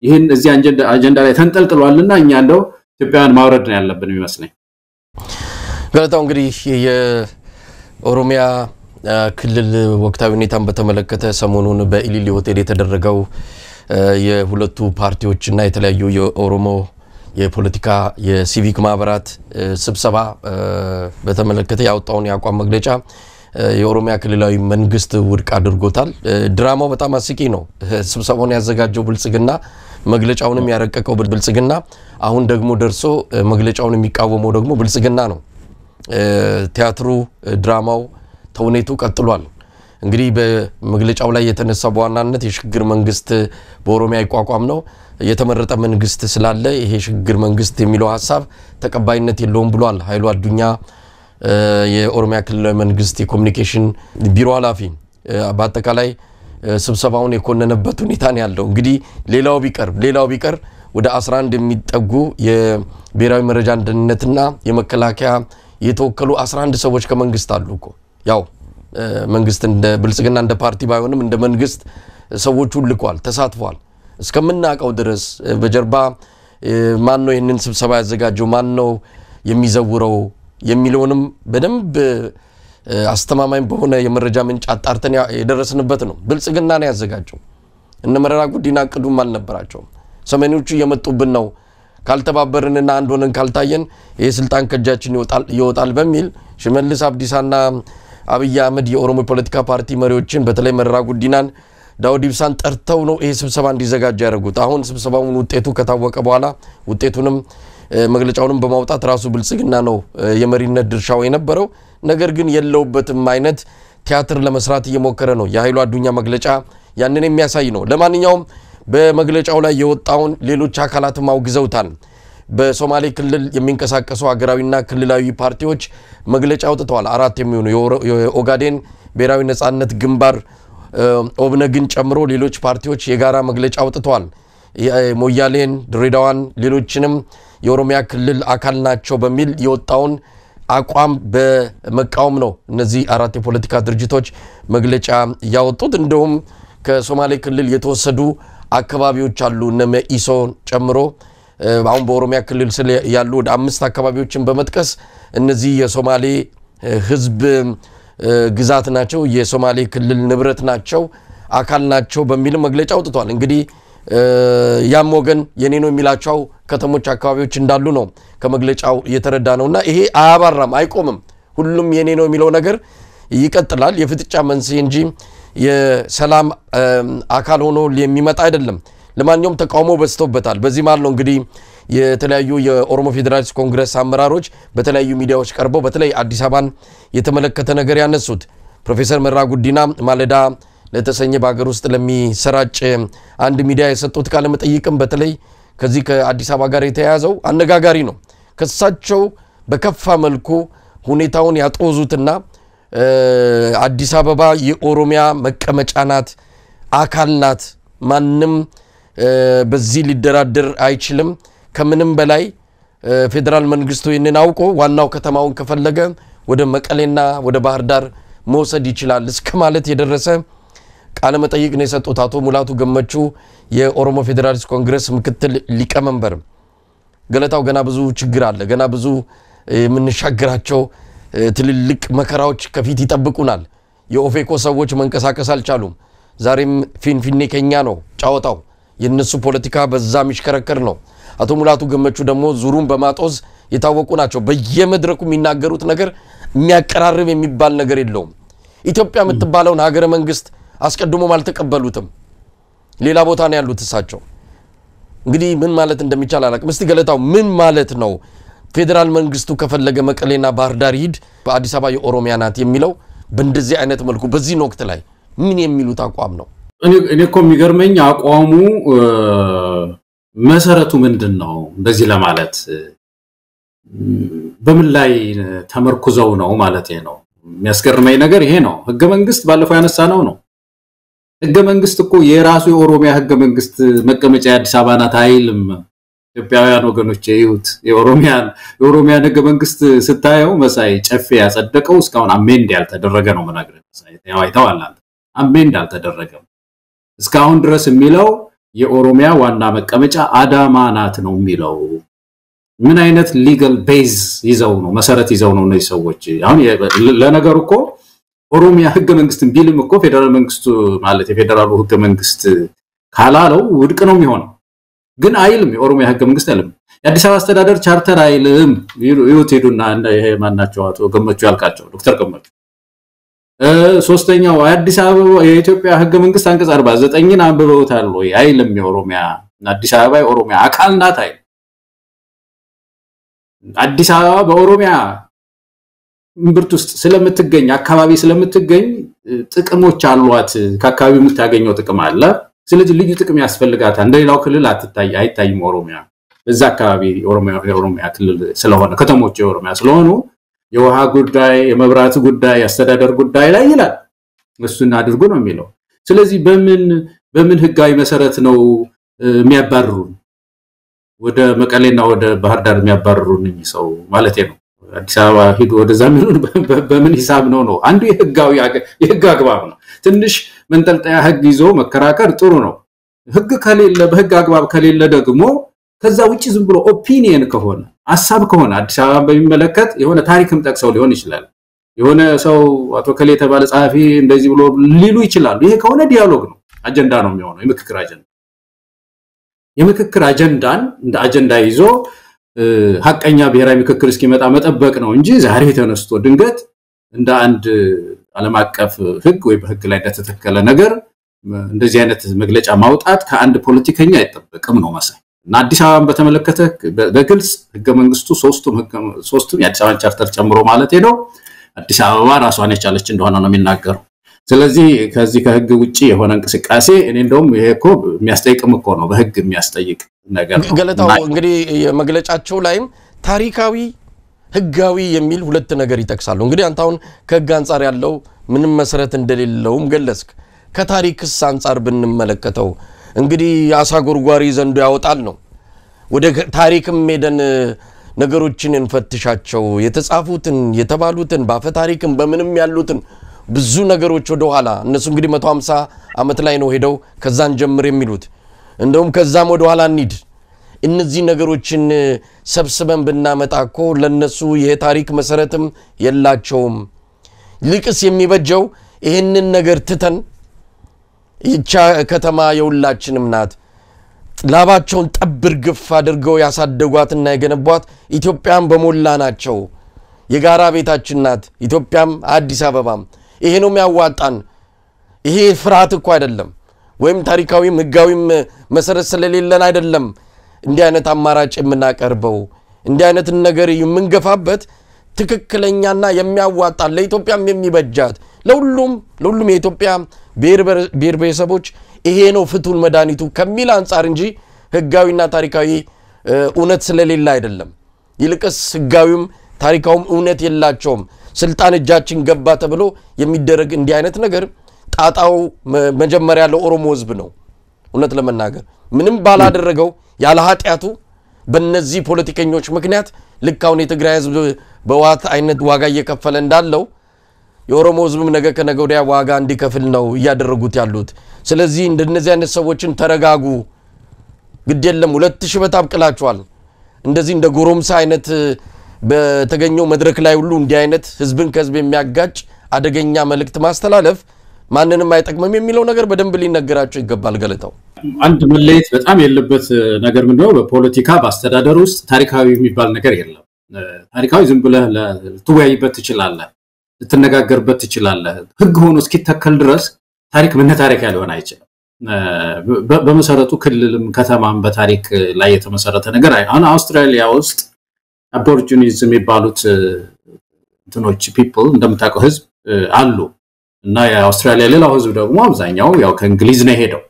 ይሄን እዚህ አጀንዳ ላይ ተንጠልጥሏልና እኛ እንደው ኢትዮጵያን ማውረድ ነው ያለብን የሚመስለኝ ገለታው እንግዲህ የኦሮሚያ ክልል ወቅታዊ ሁኔታን በተመለከተ ሰሞኑን በኢሊሊ ሆቴል የተደረገው የሁለቱ ፓርቲዎችና የተለያዩ የኦሮሞ የፖለቲካ የሲቪክ ማህበራት ስብሰባ በተመለከተ ያወጣውን ያቋም መግለጫ የኦሮሚያ ክልላዊ መንግስት ውድቅ አድርጎታል ድራማው በጣም አስቂ ነው ስብሰባውን ያዘጋጀው ብልጽግና መግለጫውንም ያረቀቀው ብልጽግና አሁን ደግሞ ደርሶ መግለጫውን የሚቃወመው ደግሞ ብልጽግና ነው ቲያትሩ ድራማው ተውኔቱ ቀጥሏል እንግዲህ በመግለጫው ላይ የተነሳው በዋናነት የሽግግር መንግስት በኦሮሚያ ይቋቋም ነው የተመረጠ መንግስት ስላለ ይሄ ሽግግር መንግስት የሚለው ሐሳብ ተቀባይነት የለውም ብሏል ኃይሉ አዱኛ የኦሮሚያ ክልላዊ መንግስት የኮሙኒኬሽን ቢሮ ኃላፊ በአጠቃላይ ስብሰባውን የኮነነበት ሁኔታ ነው ያለው እንግዲህ ሌላው ቢቀር ወደ 11 የሚጠጉ የብሔራዊ መረጃ ደህንነትና የመከላከያ የተወከሉ 11 ሰዎች ከመንግስት አሉኮ ያው መንግስት እንደ ብልጽግና እንደ ፓርቲ ባይሆንም እንደ መንግስት ሰዎች ልኳል ተሳትፏል እስከምናቀው ድረስ በጀርባ ማን ነው ይሄንን ስብሰባ ያዘጋጀው ማን ነው የሚዘውረው የሚለውንም በደንብ አስተማማኝ በሆነ የመረጃ ምንጭ አጣርተን የደረስንበት ነው ብልጽግና ነው ያዘጋጀው እነ መረራ ጉዲና ቅዱም አልነበራቸው ሰሜኖቹ የመጡብን ነው ካልተባበርንና አንድ ሆነን ካልታየን ይሄ ስልጣን ከጃችን ይወጣል በሚል ሽመልስ አብዲሳና አብይ አህመድ የኦሮሞ ፖለቲካ ፓርቲ መሪዎችን በተለይ መረራ ጉዲናን ዳውድ ኢብሳን ጠርተው ነው ይሄ ስብሰባ እንዲዘጋጅ ያደረጉት። አሁን ስብሰባውን ውጤቱ ከታወቀ በኋላ ውጤቱንም መግለጫውንም በማውጣት ራሱ ብልጽግና ነው የመሪነት ድርሻው የነበረው። ነገር ግን የለውበትም አይነት ቲያትር ለመስራት እየሞከረ ነው። የኃይሉ አዱኛ መግለጫ ያንን የሚያሳይ ነው። ለማንኛውም በመግለጫው ላይ የወጣውን ሌሎች አካላትም አውግዘውታል። በሶማሌ ክልል የሚንቀሳቀሱ ሀገራዊና ክልላዊ ፓርቲዎች መግለጫ አውጥተዋል። 4 የሚሆኑ የኦጋዴን ብሔራዊ ነጻነት ግንባር ኦብነግን ጨምሮ ሌሎች ፓርቲዎች የጋራ መግለጫ አውጥተዋል። ሞያሌን፣ ድሬዳዋን፣ ሌሎችንም የኦሮሚያ ክልል አካል ናቸው በሚል የወጣውን አቋም በመቃወም ነው እነዚህ 4 የፖለቲካ ድርጅቶች መግለጫ ያወጡት። እንደውም ከሶማሌ ክልል የተወሰዱ አካባቢዎች አሉ እነ መኢሶን ጨምሮ አሁን በኦሮሚያ ክልል ስለ ያሉ ወደ 5 አካባቢዎችን በመጥቀስ እነዚህ የሶማሌ ህዝብ ግዛት ናቸው፣ የሶማሌ ክልል ንብረት ናቸው፣ አካል ናቸው በሚል መግለጫ አውጥቷል። እንግዲህ ያም ወገን የኔ ነው የሚላቸው ከተሞች አካባቢዎች እንዳሉ ነው ከመግለጫው የተረዳ ነውና ይሄ አያባራም፣ አይቆምም። ሁሉም የኔ ነው የሚለው ነገር ይቀጥላል። የፍጥጫ መንስኤ እንጂ የሰላም አካል ሆኖ የሚመጣ አይደለም። ለማንኛውም ተቃውሞ በዝቶበታል። በዚህ ማለት ነው እንግዲህ የተለያዩ የኦሮሞ ፌዴራሊስት ኮንግረስ አመራሮች በተለያዩ ሚዲያዎች ቀርበው በተለይ አዲስ አበባን የተመለከተ ነገር ያነሱት ፕሮፌሰር መረራ ጉዲና ማለዳ ለተሰኘ በአገር ውስጥ ለሚሰራጭ አንድ ሚዲያ የሰጡት ቃለ መጠይቅም በተለይ ከዚህ ከአዲስ አበባ ጋር የተያያዘው አነጋጋሪ ነው። ከሳቸው በከፋ መልኩ ሁኔታውን ያጦዙትና አዲስ አበባ የኦሮሚያ መቀመጫ ናት፣ አካል ናት፣ ማንም በዚህ ሊደራደር አይችልም፣ ከምንም በላይ ፌደራል መንግስቱ ይህንን አውቆ ዋናው ከተማውን ከፈለገ ወደ መቀሌና ወደ ባህር ዳር መውሰድ ይችላል እስከ ማለት የደረሰ ቃለ መጠይቅ ነው የሰጡት አቶ ሙላቱ ገመቹ የኦሮሞ ፌዴራሊስት ኮንግረስ ምክትል ሊቀመንበር። ገለታው ገና ብዙ ችግር አለ፣ ገና ብዙ የምንሻገራቸው ትልልቅ መከራዎች ከፊት ይጠብቁናል። የኦፌኮ ሰዎች መንቀሳቀስ አልቻሉም። ዛሬም ፊንፊኔ ከኛ ነው ጫወታው፣ የነሱ ፖለቲካ በዛ ሚሽከረከር ነው። አቶ ሙላቱ ገመቹ ደግሞ ዙሩን በማጦዝ የታወቁ ናቸው። በየመድረኩ የሚናገሩት ነገር የሚያቀራርብ የሚባል ነገር የለውም። ኢትዮጵያ የምትባለውን ሀገረ መንግስት አስቀድሞም አልተቀበሉትም። ሌላ ቦታ ነው ያሉት እሳቸው። እንግዲህ ምን ማለት እንደሚቻል አላቅም። እስቲ ገለታው ምን ማለት ነው? ፌደራል መንግስቱ ከፈለገ መቀሌና ባህር ዳር ይድ በአዲስ አበባ የኦሮሚያ ናት የሚለው በእንደዚህ አይነት መልኩ በዚህ ወቅት ላይ ምን የሚሉት አቋም ነው? እኔ እኮ የሚገርመኝ አቋሙ መሰረቱ ምንድነው? እንደዚህ ለማለት በምን ላይ ተመርኩዘው ነው ማለት ነው። የሚያስገርመኝ ነገር ይሄ ነው። ህገ መንግስት ባለፈው ያነሳነው ነው። ህገ መንግስት እኮ የራሱ የኦሮሚያ ህገ መንግስት መቀመጫ የአዲስ አበባ ናት አይልም። ኢትዮጵያውያን ወገኖች ይሁት የኦሮሚያ ህገ መንግስት ስታየው መሳይ ጨፌ ያጸደቀው እስካሁን አሜንድ ያልተደረገ ነው። መናገር መሳይ ያዋይታዋል አሜንድ ያልተደረገም እስካሁን ድረስ የሚለው የኦሮሚያ ዋና መቀመጫ አዳማ ናት ነው የሚለው። ምን አይነት ሊጋል ቤዝ ይዘው ነው መሰረት ይዘው ነው እነዚህ ሰዎች? አሁን ለነገሩ እኮ ኦሮሚያ ህገ መንግስትን ቢልም እኮ ፌደራል መንግስቱ ማለት የፌደራሉ ህገ መንግስት ካላለው ውድቅ ነው የሚሆነው። ግን አይልም። የኦሮሚያ ህገ መንግስት አይልም። የአዲስ አበባ አስተዳደር ቻርተር አይልም። ይወቴዱና ይሄ ማናቸው አቶ ገመቹ ያልካቸው ዶክተር ገመቹ ሶስተኛው አዲስ አበባ የኢትዮጵያ ህገ መንግስት አንቀጽ 49ን አንብበውታል ወይ? አይልም። የኦሮሚያ አዲስ አበባ የኦሮሚያ አካል ናት አይልም። አዲስ አበባ በኦሮሚያ ምርት ውስጥ ስለምትገኝ አካባቢ ስለምትገኝ ጥቅሞች አሏት። ከአካባቢው የምታገኘው ጥቅም አለ። ስለዚህ ልዩ ጥቅም ያስፈልጋታል። እንደሌላው ክልል አይታይም። ኦሮሚያ በዛ አካባቢ የኦሮሚያ ክልል ስለሆነ ከተሞች የኦሮሚያ ስለሆኑ የውሃ ጉዳይ፣ የመብራት ጉዳይ፣ የአስተዳደር ጉዳይ ላይ ይላል። እሱን አድርጉ ነው የሚለው። ስለዚህ በምን ህጋዊ መሰረት ነው የሚያባርሩን? ወደ መቀሌና ወደ ባህር ዳር የሚያባርሩን ሰው ማለት ነው። አዲስ አበባ ሄዶ ወደዛ ምኑን በምን ሂሳብ ነው? አንዱ የህግ አግባብ ነው። ትንሽ መንጠልጠያ ህግ ይዞ መከራከር ጥሩ ነው። ህግ ከሌለ በህግ አግባብ ከሌለ ደግሞ ከዛ ውጪ ዝም ብሎ ኦፒኒየን ከሆነ ሐሳብ ከሆነ አዲስ አበባ በሚመለከት የሆነ ታሪክም ጠቅሰው ሊሆን ይችላል። የሆነ ሰው አቶ ከሌ ተባለ ጻፊ እንደዚህ ብሎ ሊሉ ይችላሉ። ይሄ ከሆነ ዲያሎግ ነው፣ አጀንዳ ነው የሚሆነው። የምክክር አጀንዳን እንደ አጀንዳ ይዞ ሐቀኛ ብሔራዊ ምክክር እስኪመጣ መጠበቅ ነው እንጂ ዛሬ ተነስቶ ድንገት እንደ አንድ ዓለም አቀፍ ህግ ወይ በህግ ላይ እንደተተከለ ነገር እንደዚህ አይነት መግለጫ ማውጣት ከአንድ ፖለቲከኛ አይጠበቅም ነው መሳይ እና አዲስ አበባን በተመለከተ በግልጽ ህገ መንግስቱ ሶስቱም የአዲስ አበባ ቻርተር ጨምሮ ማለት ነው አዲስ አበባ ራሷን የቻለች እንደሆነ ነው የሚናገረው ስለዚህ ከዚህ ከህግ ውጪ የሆነ እንቅስቃሴ እኔ እንደውም ይሄ እኮ የሚያስጠይቅም እኮ ነው በህግ የሚያስጠይቅ ነገር ነው ገለታው እንግዲህ የመግለጫቸው ላይም ታሪካዊ ህጋዊ የሚል ሁለት ነገር ይጠቅሳሉ እንግዲህ አንታውን ከህግ አንፃር ያለው ምንም መሰረት እንደሌለውም ገለጽክ ከታሪክስ አንፃር ብንመለከተው እንግዲህ አሳጎርጓሪ ዘንዶ ያወጣል ነው ወደ ታሪክም ሄደን ነገሮችን እንፈትሻቸው የተጻፉትን የተባሉትን ባፈ ታሪክም በምንም ያሉትን ብዙ ነገሮች ወደ ኋላ እነሱ እንግዲህ 150 አመት ላይ ነው ሄደው ከዛን ጀምር የሚሉት እንደውም ከዛም ወደ ኋላ እንሂድ እነዚህ ነገሮችን ሰብስበን ብናመጣኮ ለነሱ የታሪክ መሰረትም የላቸውም ልቅስ የሚበጀው ይሄንን ነገር ትተን ይቻ ከተማ የሁላችንም ናት ላባቸውን ጠብር ግፍ አድርገው ያሳደጓትና የገነቧት ኢትዮጵያም በሞላ ናቸው የጋራ ቤታችን ናት ኢትዮጵያም አዲስ አበባም ይሄ ነው የሚያዋጣን ይሄ ፍርሃት እኮ አይደለም ወይም ታሪካዊም ህጋዊም መሰረት ስለሌለን አይደለም እንዲህ አይነት አማራጭ የምናቀርበው እንዲህ አይነት ነገር የምንገፋበት ትክክለኛና የሚያዋጣ ለኢትዮጵያም የሚበጃት ለሁሉም የኢትዮጵያ ብሔር ብሔረሰቦች ይሄ ነው ፍቱን መድኃኒቱ ከሚል አንፃር እንጂ ህጋዊና ታሪካዊ እውነት ስለሌለ አይደለም ይልቅስ ህጋዊም ታሪካውም እውነት የላቸውም ስልጣን እጃችን ገባ ተብሎ የሚደረግ እንዲህ አይነት ነገር ጣጣው መጀመሪያ ለኦሮሞ ህዝብ ነው እውነት ለመናገር ምንም ባላደረገው ያለ ኃጢያቱ በእነዚህ ፖለቲከኞች ምክንያት ልካውን የትግራይ ህዝብ በዋት አይነት ዋጋ እየከፈለ እንዳለው የኦሮሞ ህዝብም ነገ ከነገ ወዲያ ዋጋ እንዲከፍል ነው ያደረጉት ያሉት ስለዚህ እንደነዚህ አይነት ሰዎችን ተረጋጉ ግድ የለም 2000 በታብቅላችኋል እንደዚህ እንደ ጎሮምሳ አይነት በተገኘው መድረክ ላይ ሁሉ እንዲህ አይነት ህዝብን ከህዝብ የሚያጋጭ አደገኛ መልእክት ማስተላለፍ ማንንም አይጠቅምም የሚለው ነገር በደንብ ሊነገራቸው ይገባል ገለታው አንድ መለየት በጣም የለበት ነገር ምንድነው በፖለቲካ በአስተዳደር ውስጥ ታሪካዊ የሚባል ነገር የለም ታሪካዊ ዝም ብለህ ልትወያይበት ትችላለህ ልትነጋገርበት ትችላለህ ህግ ሆኖ እስኪተከል ድረስ ታሪክ ምን ታሪክ ያልሆነ አይችልም በመሰረቱ ክልልም ከተማም በታሪክ ላይ የተመሰረተ ነገር አሁን አውስትራሊያ ውስጥ አቦሪጂኒዝም የሚባሉት እንትኖች ፒፕል እንደምታውቀው ህዝብ አሉ እና የአውስትራሊያ ሌላው ህዝብ ደግሞ አብዛኛው ያው ከእንግሊዝ ነው ሄደው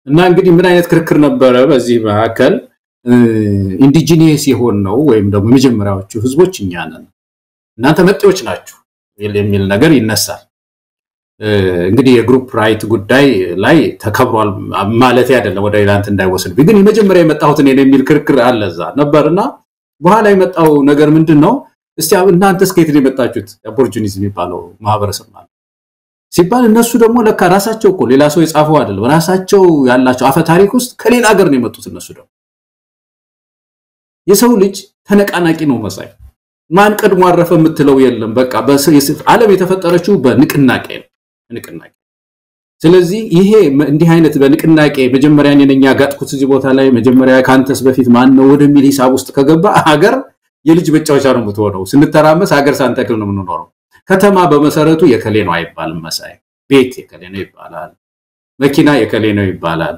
እና እንግዲህ ምን አይነት ክርክር ነበረ በዚህ መካከል ኢንዲጂኒየስ የሆን ነው ወይም ደግሞ መጀመሪያዎቹ ህዝቦች እኛ ነን እናንተ መጤዎች ናችሁ የሚል ነገር ይነሳል እንግዲህ የግሩፕ ራይት ጉዳይ ላይ ተከብሯል ማለት አይደለም ወደ ኢላንት እንዳይወስድ ግን የመጀመሪያ የመጣሁት እኔ የሚል ክርክር አለዛ ነበርና በኋላ የመጣው ነገር ምንድነው እስቲ እናንተ እስከየት ነው የመጣችሁት አቦሪጂኒዝም የሚባለው ማህበረሰብ ማለት ሲባል እነሱ ደግሞ ለካ ራሳቸው እኮ ሌላ ሰው የጻፈው አይደለም ራሳቸው ያላቸው አፈ ታሪክ ውስጥ ከሌላ ሀገር ነው የመጡት እነሱ ደግሞ የሰው ልጅ ተነቃናቂ ነው መሳይ ማን ቀድሞ አረፈ የምትለው የለም በቃ ዓለም የተፈጠረችው በንቅናቄ ነው ንቅናቄ ስለዚህ ይሄ እንዲህ አይነት በንቅናቄ መጀመሪያ እኔኛ ጋጥኩት እዚህ ቦታ ላይ መጀመሪያ ካንተስ በፊት ማን ነው ወደሚል ሂሳብ ውስጥ ከገባ ሀገር የልጅ መጫወቻ ነው የምትሆነው ስንተራመስ ሀገር ሳንተክል ነው የምንኖረው ከተማ በመሰረቱ የከሌ ነው አይባልም መሳይ ቤት የከሌ ነው ይባላል መኪና የከሌ ነው ይባላል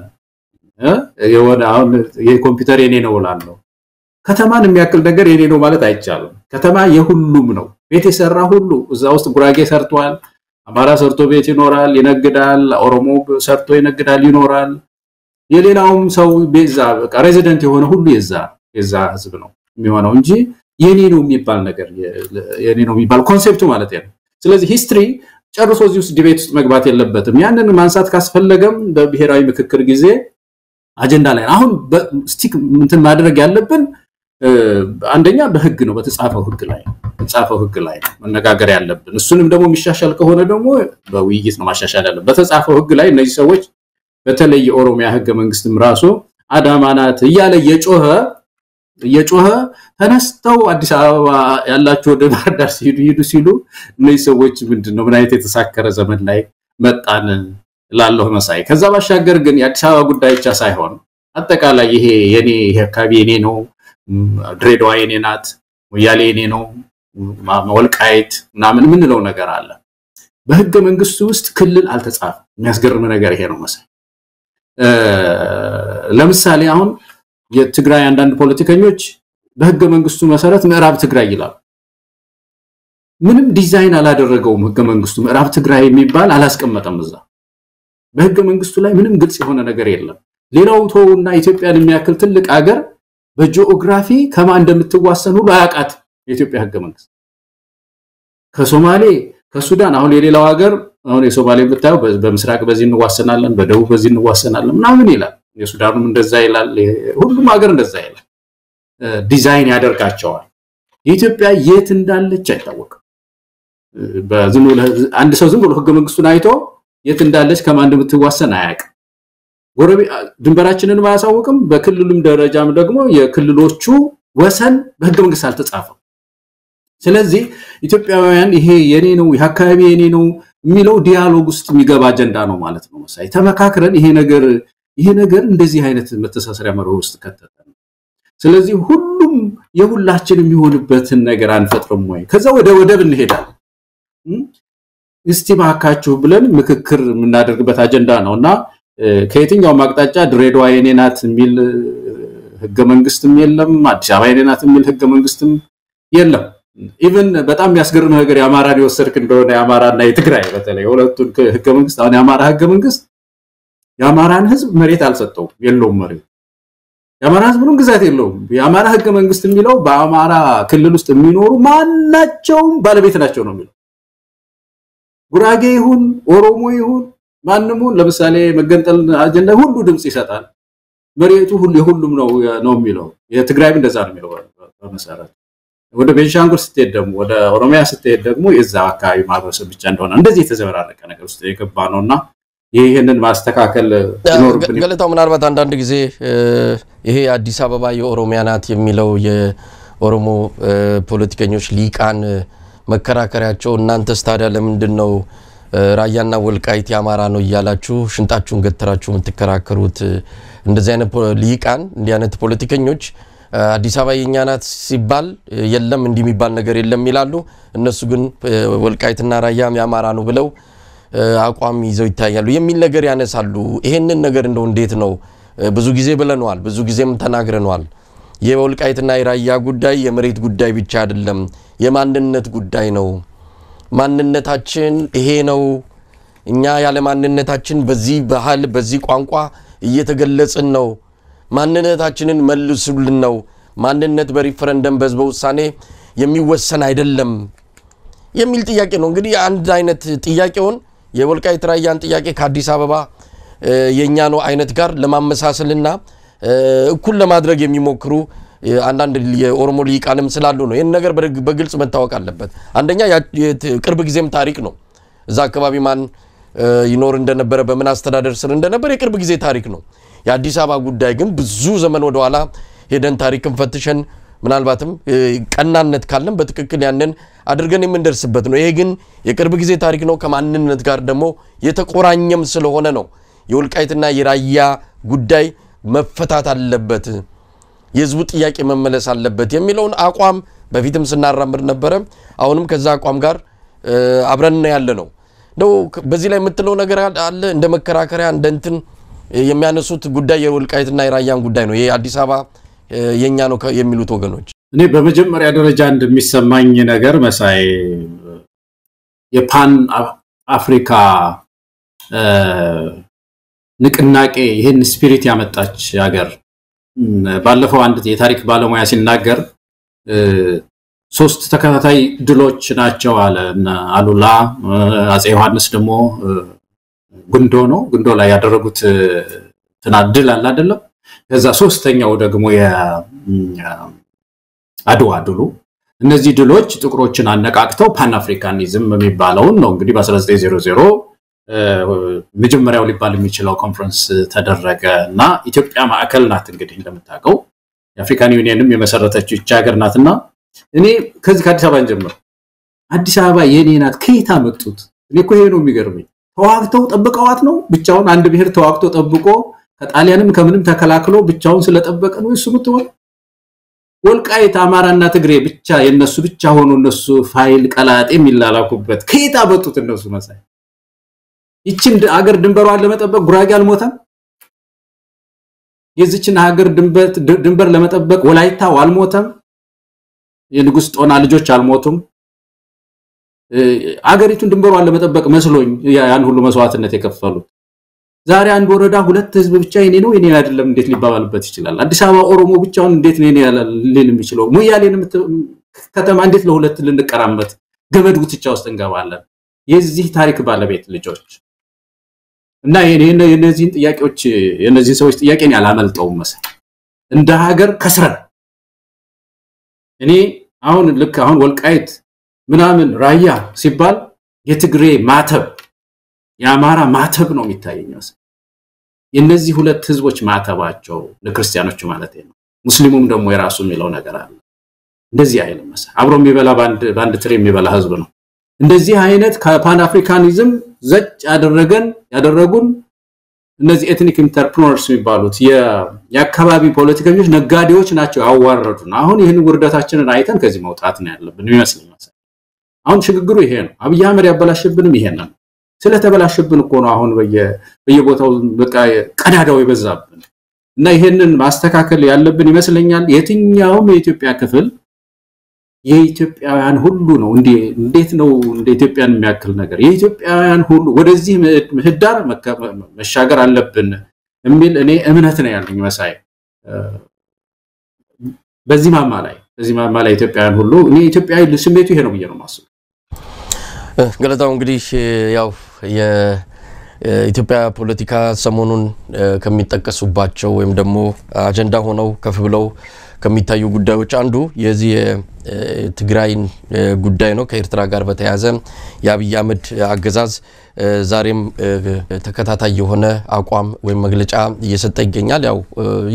የሆነ አሁን የኮምፒውተር የኔ ነው እላለሁ ከተማን የሚያክል ነገር የኔ ነው ማለት አይቻልም ከተማ የሁሉም ነው ቤት የሰራ ሁሉ እዛ ውስጥ ጉራጌ ሰርቷል አማራ ሰርቶ ቤት ይኖራል ይነግዳል ኦሮሞ ሰርቶ ይነግዳል ይኖራል የሌላውም ሰው ቤዛ በቃ ሬዚደንት የሆነ ሁሉ የዛ ህዝብ ነው የሚሆነው እንጂ የኔ ነው የሚባል ነገር የኔ ነው የሚባል ኮንሴፕቱ ማለት ነው ስለዚህ ሂስትሪ ጨርሶ እዚህ ውስጥ ዲቤት ውስጥ መግባት የለበትም ያንን ማንሳት ካስፈለገም በብሔራዊ ምክክር ጊዜ አጀንዳ ላይ አሁን ስቲክ እንትን ማድረግ ያለብን አንደኛ በህግ ነው በተጻፈው ህግ ላይ መነጋገር ያለብን እሱንም ደግሞ የሚሻሻል ከሆነ ደግሞ በውይይት ነው ማሻሻል ያለብን በተጻፈው ህግ ላይ እነዚህ ሰዎች በተለይ የኦሮሚያ ህገ መንግስትም ራሱ አዳማናት እያለ የጮኸ ተነስተው አዲስ አበባ ያላቸው ወደ ባህር ዳር ሲሉ እነዚህ ሰዎች ምንድነው ምን አይነት የተሳከረ ዘመን ላይ መጣን ላለው መሳይ ከዛ ባሻገር ግን የአዲስ አበባ ጉዳይ ብቻ ሳይሆን አጠቃላይ ይሄ የኔ አካባቢ የኔ ነው ድሬዳዋ የኔ ናት ወያሌ የኔ ነው ወልቃይት እና ምን ነው ነገር አለ በህገ መንግስቱ ውስጥ ክልል አልተጻፈም የሚያስገርም ነገር ይሄ ነው መሰለኝ ለምሳሌ አሁን የትግራይ አንዳንድ ፖለቲከኞች በህገ መንግስቱ መሰረት ምዕራብ ትግራይ ይላሉ ምንም ዲዛይን አላደረገውም ህገ መንግስቱ ምዕራብ ትግራይ የሚባል አላስቀመጠም እዛ በህገ መንግስቱ ላይ ምንም ግልጽ የሆነ ነገር የለም ሌላው ተውና ኢትዮጵያን የሚያክል ትልቅ ሀገር በጂኦግራፊ ከማን እንደምትዋሰን ሁሉ አያውቃት የኢትዮጵያ ህገ መንግስት ከሶማሌ ከሱዳን አሁን የሌላው ሀገር አሁን የሶማሌ ብታየው በምስራቅ በዚህ እንዋሰናለን በደቡብ በዚህ እንዋሰናለን ምናምን ይላል የሱዳኑም እንደዛ ይላል ሁሉም ሀገር እንደዛ ይላል ዲዛይን ያደርጋቸዋል የኢትዮጵያ የት እንዳለች አይታወቅም በዝም ብሎ አንድ ሰው ዝም ብሎ ህገ መንግስቱን አይቶ የት እንዳለች ከማን እንደምትዋሰን አያውቅም ጎረቤ ድንበራችንን ማያሳውቅም በክልሉም ደረጃም ደግሞ የክልሎቹ ወሰን በህገ መንግስት አልተጻፈም ስለዚህ ኢትዮጵያውያን ይሄ የኔ ነው የአካባቢ የኔ ነው የሚለው ዲያሎግ ውስጥ የሚገባ አጀንዳ ነው ማለት ነው መሳይ ተመካክረን ይሄ ነገር እንደዚህ አይነት መተሳሰሪያ መርሆ ውስጥ ከተተ ስለዚህ ሁሉም የሁላችን የሚሆንበትን ነገር አንፈጥርም ወይ ከዛ ወደ ወደብ እንሄዳለን እስቲ ባካችሁ ብለን ምክክር የምናደርግበት አጀንዳ ነውና ከየትኛው ማቅጣጫ ድሬዳዋ የኔ ናት የሚል ህገ መንግስትም የለም አዲስ አበባ የኔ ናት የሚል ህገ መንግስትም የለም ኢቭን በጣም የሚያስገርም ነገር የአማራን የወሰድክ እንደሆነ የአማራና የትግራይ በተለይ ሁለቱን ህገ መንግስት አሁን የአማራ ህገ መንግስት የአማራን ህዝብ መሬት አልሰጠውም የለውም መሬት የአማራ ህዝብ ምንም ግዛት የለውም የአማራ ህገ መንግስት የሚለው በአማራ ክልል ውስጥ የሚኖሩ ማናቸውም ባለቤት ናቸው ነው የሚለው ጉራጌ ይሁን ኦሮሞ ይሁን ማንንም ለምሳሌ መገንጠል አጀንዳ ሁሉ ድምጽ ይሰጣል መሬቱ ሁሉ የሁሉም ነው የሚለው የትግራይም እንደዛ ነው የሚለው በመሰረት ወደ ቤንሻንጉል ስትሄድ ደግሞ ወደ ኦሮሚያ ስትሄድ ደግሞ የዛ አካባቢ ማህበረሰብ ብቻ እንደሆነ እንደዚህ የተዘበራረቀ ነገር ውስጥ የገባ ነውና ይሄንን ማስተካከል ይኖርብን ገለታው ምናልባት አንዳንድ ጊዜ ይሄ አዲስ አበባ የኦሮሚያ ናት የሚለው የኦሮሞ ፖለቲከኞች ሊቃን መከራከሪያቸው እናንተ ስታዲያ ለምንድነው ራያና ወልቃይት ያማራ ነው ይያላችሁ ሽንጣችሁን ገተራችሁ የምትከራከሩት እንደዚህ አይነት ሊቃን እንዲህ አይነት ፖለቲከኞች አዲስ አበባ የኛ ናት ሲባል የለም እንዲህ የሚባል ነገር የለም ይላሉ እነሱ ግን ወልቃይትና ራያም ያማራ ነው ብለው አቋም ይዘው ይታያሉ የሚል ነገር ያነሳሉ ይሄንን ነገር እንደው እንዴት ነው ብዙ ጊዜ ብለናል ብዙ ጊዜም ተናግረናል የወልቃይትና የራያ ጉዳይ የመሬት ጉዳይ ብቻ አይደለም የማንነት ጉዳይ ነው ማንነታችን ይሄ ነው እኛ ያለ ማንነታችን በዚህ ባህል በዚህ ቋንቋ እየተገለጽን ነው ማንነታችንን መልሱልን ነው ማንነት በሪፈረንደም በህዝብ ውሳኔ የሚወሰን አይደለም የሚል ጥያቄ ነው እንግዲህ አንድ አይነት ጥያቄውን የወልቃይት ራያን ጥያቄ ከአዲስ አበባ የኛ ነው አይነት ጋር ለማመሳሰልና እኩል ለማድረግ የሚሞክሩ አንዳንድ የኦሮሞ ሊቃንም ስላሉ ነው ይሄን ነገር በግልጽ መታወቅ አለበት አንደኛ ቅርብ ጊዜም ታሪክ ነው እዛ አካባቢ ማን ይኖር እንደነበረ በምን አስተዳደር ስር እንደነበረ የቅርብ ጊዜ ታሪክ ነው የአዲስ አበባ ጉዳይ ግን ብዙ ዘመን ወደ ኋላ ሄደን ታሪክን ፈትሸን ምናልባትም ቀናነት ካለን በትክክል ያንን አድርገን የምንደርስበት ነው ይሄ ግን የቅርብ ጊዜ ታሪክ ነው ከማንነት ጋር ደግሞ የተቆራኘም ስለሆነ ነው የወልቃይትና የራያ ጉዳይ መፈታት አለበት የህዝቡ ጥያቄ መመለስ አለበት የሚለውን አቋም በፊትም ስናራምድ ነበር አሁንም ከዛ አቋም ጋር አብረን ያለ ነው ነው በዚህ ላይ የምትለው ነገር አለ እንደ መከራከሪያ እንደንትን የሚያነሱት ጉዳይ የወልቃይትና የራያን ጉዳይ ነው ይሄ አዲስ አበባ የኛ ነው የሚሉት ወገኖች እኔ በመጀመሪያ ደረጃ እንደሚሰማኝ ነገር መሳይ የፓን አፍሪካ ንቅናቄ ይሄን ስፒሪት ያመጣች ሀገር ባለፈው አንድ የታሪክ ባለሙያ ሲናገር ሶስት ተከታታይ ድሎች ናቸው አለ አሉላ አጼ ዮሐንስ ደግሞ ጉንዶ ላይ ያደረጉት ተናድል አለ አይደለም ከዛ ሶስተኛው ደግሞ የአድዋ ድሉ እነዚህ ድሎች ጥቁሮችን አነቃቅተው ፓን አፍሪካኒዝም የሚባለው ነው እንግዲህ በ1900 መጀመሪያው ሊባል የሚችለው ኮንፈረንስ ተደረገና ኢትዮጵያ ማዕከል ናት እንግዲህ እንደምታውቀው የአፍሪካን ዩኒየንም የመሰረተችው እቺ ሀገር ናትና እኔ ከዚህ ከአዲስ አበባ ጀምሮ አዲስ አበባ የኔ ናት ከየት አመጡት እኔ እኮ ይሄ ነው የሚገርመኝ ተዋግተው ጠብቀዋት ነው ብቻውን አንድ ብሔር ተዋግቶ ጠብቆ ከጣሊያንም ከምንም ተከላክሎ ብቻውን ስለጠበቀ ነው እሱ ምትወል ወልቃይት አማራና ትግሬ ብቻ የነሱ ብቻ ሆኖ እነሱ ፋይል ቀላጤ የሚላላኩበት ከየት አበጡት እነሱ መሳይ ይችን ሀገር ድንበሯን ለመጠበቅ ጉራጌ አልሞተም የዚችን ሀገር ድንበር ለመጠበቅ ወላይታው አልሞተም የንጉስ ጦና ልጆች አልሞቱም አገሪቱን ድንበሯን ለመጠበቅ መስሎኝ ያን ሁሉ መስዋዕትነት የከፈሉት ዛሬ አንድ ወረዳ ሁለት ህዝብ ብቻ የኔ ነው የኔ አይደለም እንዴት ሊባባልበት ይችላል አዲስ አበባ ኦሮሞ ብቻውን እንዴት ነው የኔ ያላልን የሚችለው ሙያሌንም ከተማ እንዴት ለሁለት ልንቀራመት ገመድ ጉትቻ ውስጥ እንገባለን የዚህ ታሪክ ባለቤት ልጆች እና የነዚህን ጥያቄዎች የነዚህ ሰዎች ጥያቄን ያላመልጠው መሰል እንደ ሀገር ከስረን እኔ አሁን ልክ አሁን ወልቃይት ምናምን ራያ ሲባል የትግሬ ማተብ የአማራ ማተብ ነው የሚታየው የነዚህ ሁለት ህዝቦች ማተባቸው ለክርስቲያኖች ማለት ነው ሙስሊሙም ደግሞ የራሱ የሚለው ነገር አለ እንደዚህ አይደለም መሰል አብሮ የሚበላ ባንድ ትሪ የሚበላ ህዝብ ነው እንደዚህ አይነት ከፓን አፍሪካኒዝም ዘጭ ያደረጉን እነዚህ ኤትኒክ ኢንተርፕረነርስ የሚባሉት የአካባቢ ፖለቲከኞች ነጋዴዎች ናቸው ያዋረዱን አሁን ይሄን ውርደታችንን አይተን ከዚህ መውጣት ነው ያለብን ይመስልኝ መሰል አሁን ሽግግሩ ይሄ ነው አብይ አህመድ ያበላሽብንም ይሄ ነው ስለተበላሽብን እኮ ነው አሁን በየቦታው በቃ ቀዳዳው ይበዛብን እና ይሄንን ማስተካከል ያለብን ይመስለኛል የትኛውም የኢትዮጵያ ክፍል የኢትዮጵያውያን ሁሉ ነው እንዴት ነው እንደ ኢትዮጵያን የሚያክል ነገር የኢትዮጵያውያን ሁሉ ወደዚህ ምህዳር መሻገር አለብን የሚል እኔ እምነት ነው ያለኝ መሳይ በዚህ ማማ ላይ ኢትዮጵያውያን ሁሉ እኔ ኢትዮጵያዊ ስሜቱ ይሄ ነው ብዬ ነው ማስበው ገለታው እንግዲህ ያው የኢትዮጵያ ፖለቲካ ሰሞኑን ከሚጠቀሱባቸው ወይም ደግሞ አጀንዳ ሆነው ከፍ ብለው ከሚታዩ ጉዳዮች አንዱ የዚህ ትግራይን ጉዳይ ነው ከኤርትራ ጋር በተያያዘ የአብይ አህመድ አገዛዝ ዛሬም ተከታታይ የሆነ አቋም ወይም መግለጫ እየሰጠ ይገኛል ያው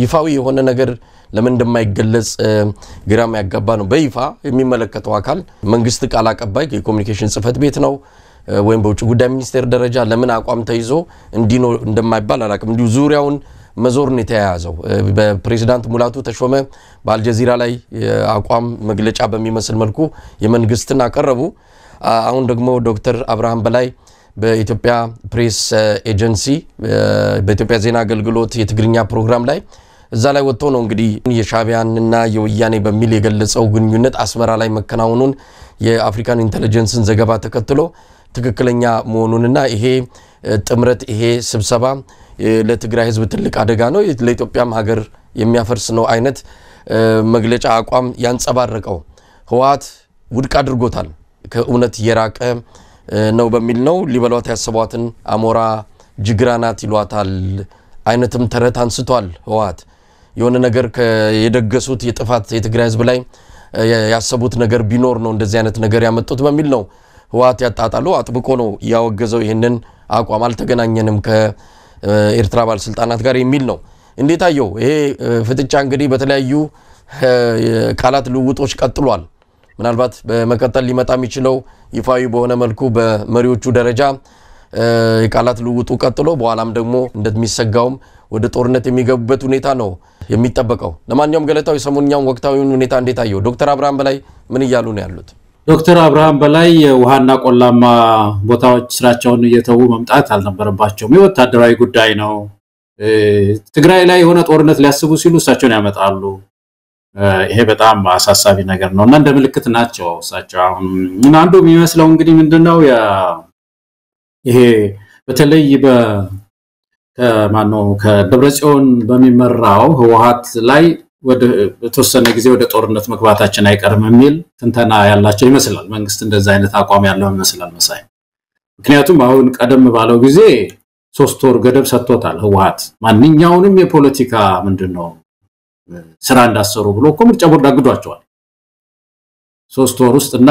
ይፋዊ የሆነ ነገር ለምን እንደማይገለጽ ግራም ያጋባ ነው በይፋ የሚመለከተው አካል መንግስት ቃል አቀባይ የኮሙኒኬሽን ጽፈት ቤት ነው ወይም በውጭ ጉዳይ ሚኒስቴር ደረጃ ለምን አቋም ተይዞ እንዲኖ እንደማይባል አላቅም እንዲሁ ዙሪያውን መዞርን የተያያዘው በፕሬዝዳንት ሙላቱ ተሾመ በአልጀዚራ ላይ አቋም መግለጫ በሚመስል መልኩ የመንግስትን አቀረቡ አሁን ደግሞ ዶክተር አብርሃም በላይ በኢትዮጵያ ፕሬስ ኤጀንሲ በኢትዮጵያ ዜና አገልግሎት የትግርኛ ፕሮግራም ላይ እዛ ላይ ወጥቶ ነው እንግዲህ የሻቢያንና የወያኔ በሚል የገለጸው ግንኙነት አስመራ ላይ መከናወኑን የአፍሪካን ኢንተለጀንስን ዘገባ ተከትሎ ትክክለኛ መሆኑንና ይሄ ጥምረት ይሄ ስብሰባ ለትግራይ ህዝብ ትልቅ አደጋ ነው ለኢትዮጵያም ሀገር የሚያፈርስ ነው አይነት መግለጫ አቋም ያንጸባረቀው ህወሓት ውድቅ አድርጎታል ከእውነት የራቀ ነው በሚል ነው ሊበሏት ያሰቧትን አሞራ ጅግራናት ይሏታል አይነትም ተረት አንስቷል ህወሓት የሆነ ነገር የደገሱት የጥፋት የትግራይ ህዝብ ላይ ያሰቡት ነገር ቢኖር ነው እንደዚህ አይነት ነገር ያመጡት በሚል ነው ህወሓት ያጣጣሉ አጥብቆ ነው ያወገዘው ይሄንን አቋም አልተገናኘንም ከኤርትራ ባለስልጣናት ጋር የሚል ነው እንዴት አየው ይሄ ፍጥጫ እንግዲህ በተለያዩ ቃላት ልውውጦች ቀጥሏል ምናልባት በመቀጠል ሊመጣ የሚችለው ይፋዊ በሆነ መልኩ በመሪዎቹ ደረጃ የቃላት ልውውጡ ቀጥሎ በኋላም ደግሞ እንደሚሰጋውም ወደ ጦርነት የሚገቡበት ሁኔታ ነው የሚጠበቀው ለማንኛውም ገለታው የሰሞንኛውን ወቅታዊውን ሁኔታ እንዴት አየው ዶክተር አብርሃም በላይ ምን ይያሉ ነው ያሉት ዶክተር አብርሃም በላይ ውሃና ቆላማ ቦታዎች ስራቸውን እየተው መምጣት አልነበረባቸውም የወታደራዊ ጉዳይ ነው ትግራይ ላይ የሆነ ጦርነት ሊያስቡ ሲሉ እሳቸውን ያመጣሉ ይሄ በጣም አሳሳቢ ነገር ነውና እንደ ምልክት ናቸው እሳቸው አሁን አንዱ የሚመስለው እንግዲህ ምንድነው ይሄ በተለይ ከደብረጽዮን በሚመራው ህወሓት ላይ ወደ ተወሰነ ጊዜ ወደ ጦርነት መግባታችን አይቀርም የሚል ትንተና ያላቸው ይመስላል መንግስት እንደዛ አይነት አቋም ያለው ይመስላል መሳይ ምክንያቱም አሁን ቀደም ባለው ጊዜ 3 ወር ገደብ ሰጥቶታል ህወሓት ማንኛውንም የፖለቲካ ምንድነው ስራ እንዳሰሩ ብሎ ምርጫ ቦርድ አግዷቸዋል 3 ወር ውስጥና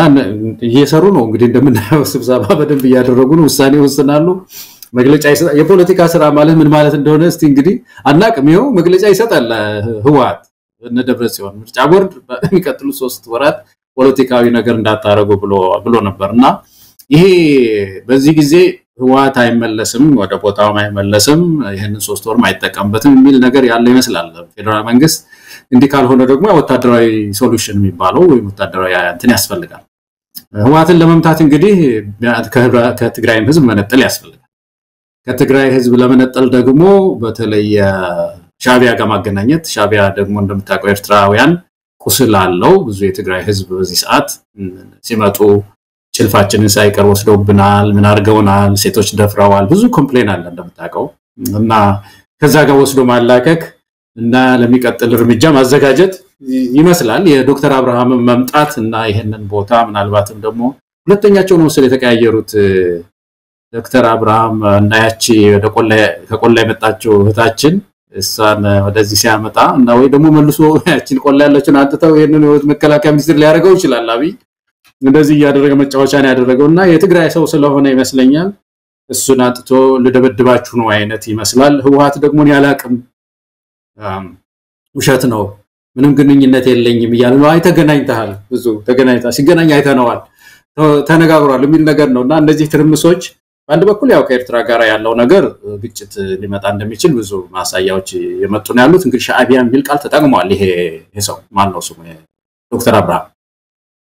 እየሰሩ ነው እንግዲህ እንደምናየው ስብሰባ በደንብ ያደረጉ ነው ውሳኔ ወስናሉ መግለጫ የፖለቲካ ስራ ማለት ምን ማለት እንደሆነ እስቲ እንግዲህ አናቅም ይሄው መግለጫ ይሰጣል ህወሓት እነደብረጽዮን ምርጫ ቦርድ በሚቀጥሉ 3 ወራት ፖለቲካዊ ነገር እንዳታረጉ ብሎ ነበርና ይሄ በዚህ ጊዜ ህወሓት አይመለስም ወደ ቦታው አይመለስም ይሄንን 3 ወር ማይጠቀምበትም የሚል ነገር ያለ ይመስላል ፌደራል መንግስት እንዲህ ካልሆነ ደግሞ ወታደራዊ ሶሉሽን የሚባለው ወይ ወታደራዊ እንትን ያስፈልጋል ህወሓትን ለመምታት እንግዲህ ከትግራይም ህዝብ መነጠል ያስፈልጋል ከትግራይ ህዝብ ለመነጠል ደግሞ በተለይ ሻቢያ ጋር ማገናኘት ሻቢያ ደግሞ እንደምታውቀው ኤርትራውያን ቁስል አለው ብዙ የትግራይ ህዝብ በዚህ ሰዓት ሲመጡ ጭልፋችንን ሳይቀር ወስደውብናል ምን አርገውናል ሴቶች ደፍረዋል ብዙ ኮምፕሌን አለ እንደምታውቀው እና ከዛ ጋር ወስዶ ማላከክ እና ለሚቀጥል እርምጃ ማዘጋጀት ይመስላል የዶክተር አብርሃም መምጣት እና ይሄንን ቦታ ምናልባትም ደግሞ ሁለተኛቸው ነው ስለ የተቀያየሩት ዶክተር አብርሃም እና ያቺ ወደ ከቆላ የመጣችው እህታችን እሷን ወደዚህ ሲያመጣ እና ወይ ደግሞ መልሶ ያቺን ቆላ ያለችን አንተው ይሄንን ህይወት መከላከያ ሚኒስትር ሊያደርገው ይችላል አብይ እንደዚህ ያደረገ መጫወቻን ያደረገውና የትግራይ ሰው ስለሆነ ይመስለኛል እሱን አጥቶ ለደበድባችሁ ነው አይነት ይመስላል ህወሓት ደግሞ ያላቅም ውሸት ነው ምንም ግንኙነት የለኝም ይያል ነው አይተገናኝታል ብዙ ተገናኝታ ሲገናኝ አይተነዋል ተነጋግሯል የሚል ነገር ነውና እንደዚህ ትርምሶች በአንድ በኩል ያው ከኤርትራ ጋር ያለው ነገር ግጭት ሊመጣ እንደሚችል ብዙ ማሳያዎች የመጡ ነው ያሉት እንግዲህ ሻዕቢያ የሚል ቃል ተጠቅሟል ይሄ ሰው ማን ነው ስሙ ዶክተር አብርሃም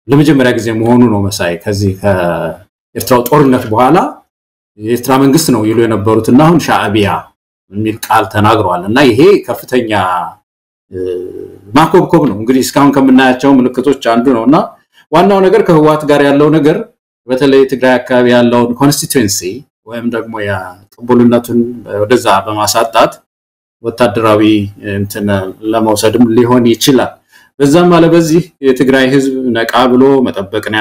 ለመጀመሪያ ጊዜ መሆኑ ነው መሳይ ከዚህ ከኤርትራው ጦርነት በኋላ የኤርትራ መንግስት ነው ይሉ የነበሩትና አሁን ሻዕቢያ የሚል ቃል ተናግሯልና ይሄ ከፍተኛ ማኮብኮብ ነው እንግዲህ እስካሁን ከምናያቸው ምልክቶች አንዱ ነውና ዋናው ነገር ከህወሓት ጋር ያለው ነገር በተለይ ትግራይ አካባቢ ያለው ኮንስቲትዩንሲ ወይም ደግሞ ያ ቅቡልነቱን ወደዛ በማሳጣት ወታደራዊ እንትን ለመውሰድም ሊሆን ይችላል በዛም አለ በዚህ የትግራይ ህዝብ ነቃ ብሎ መጠበቅ ነው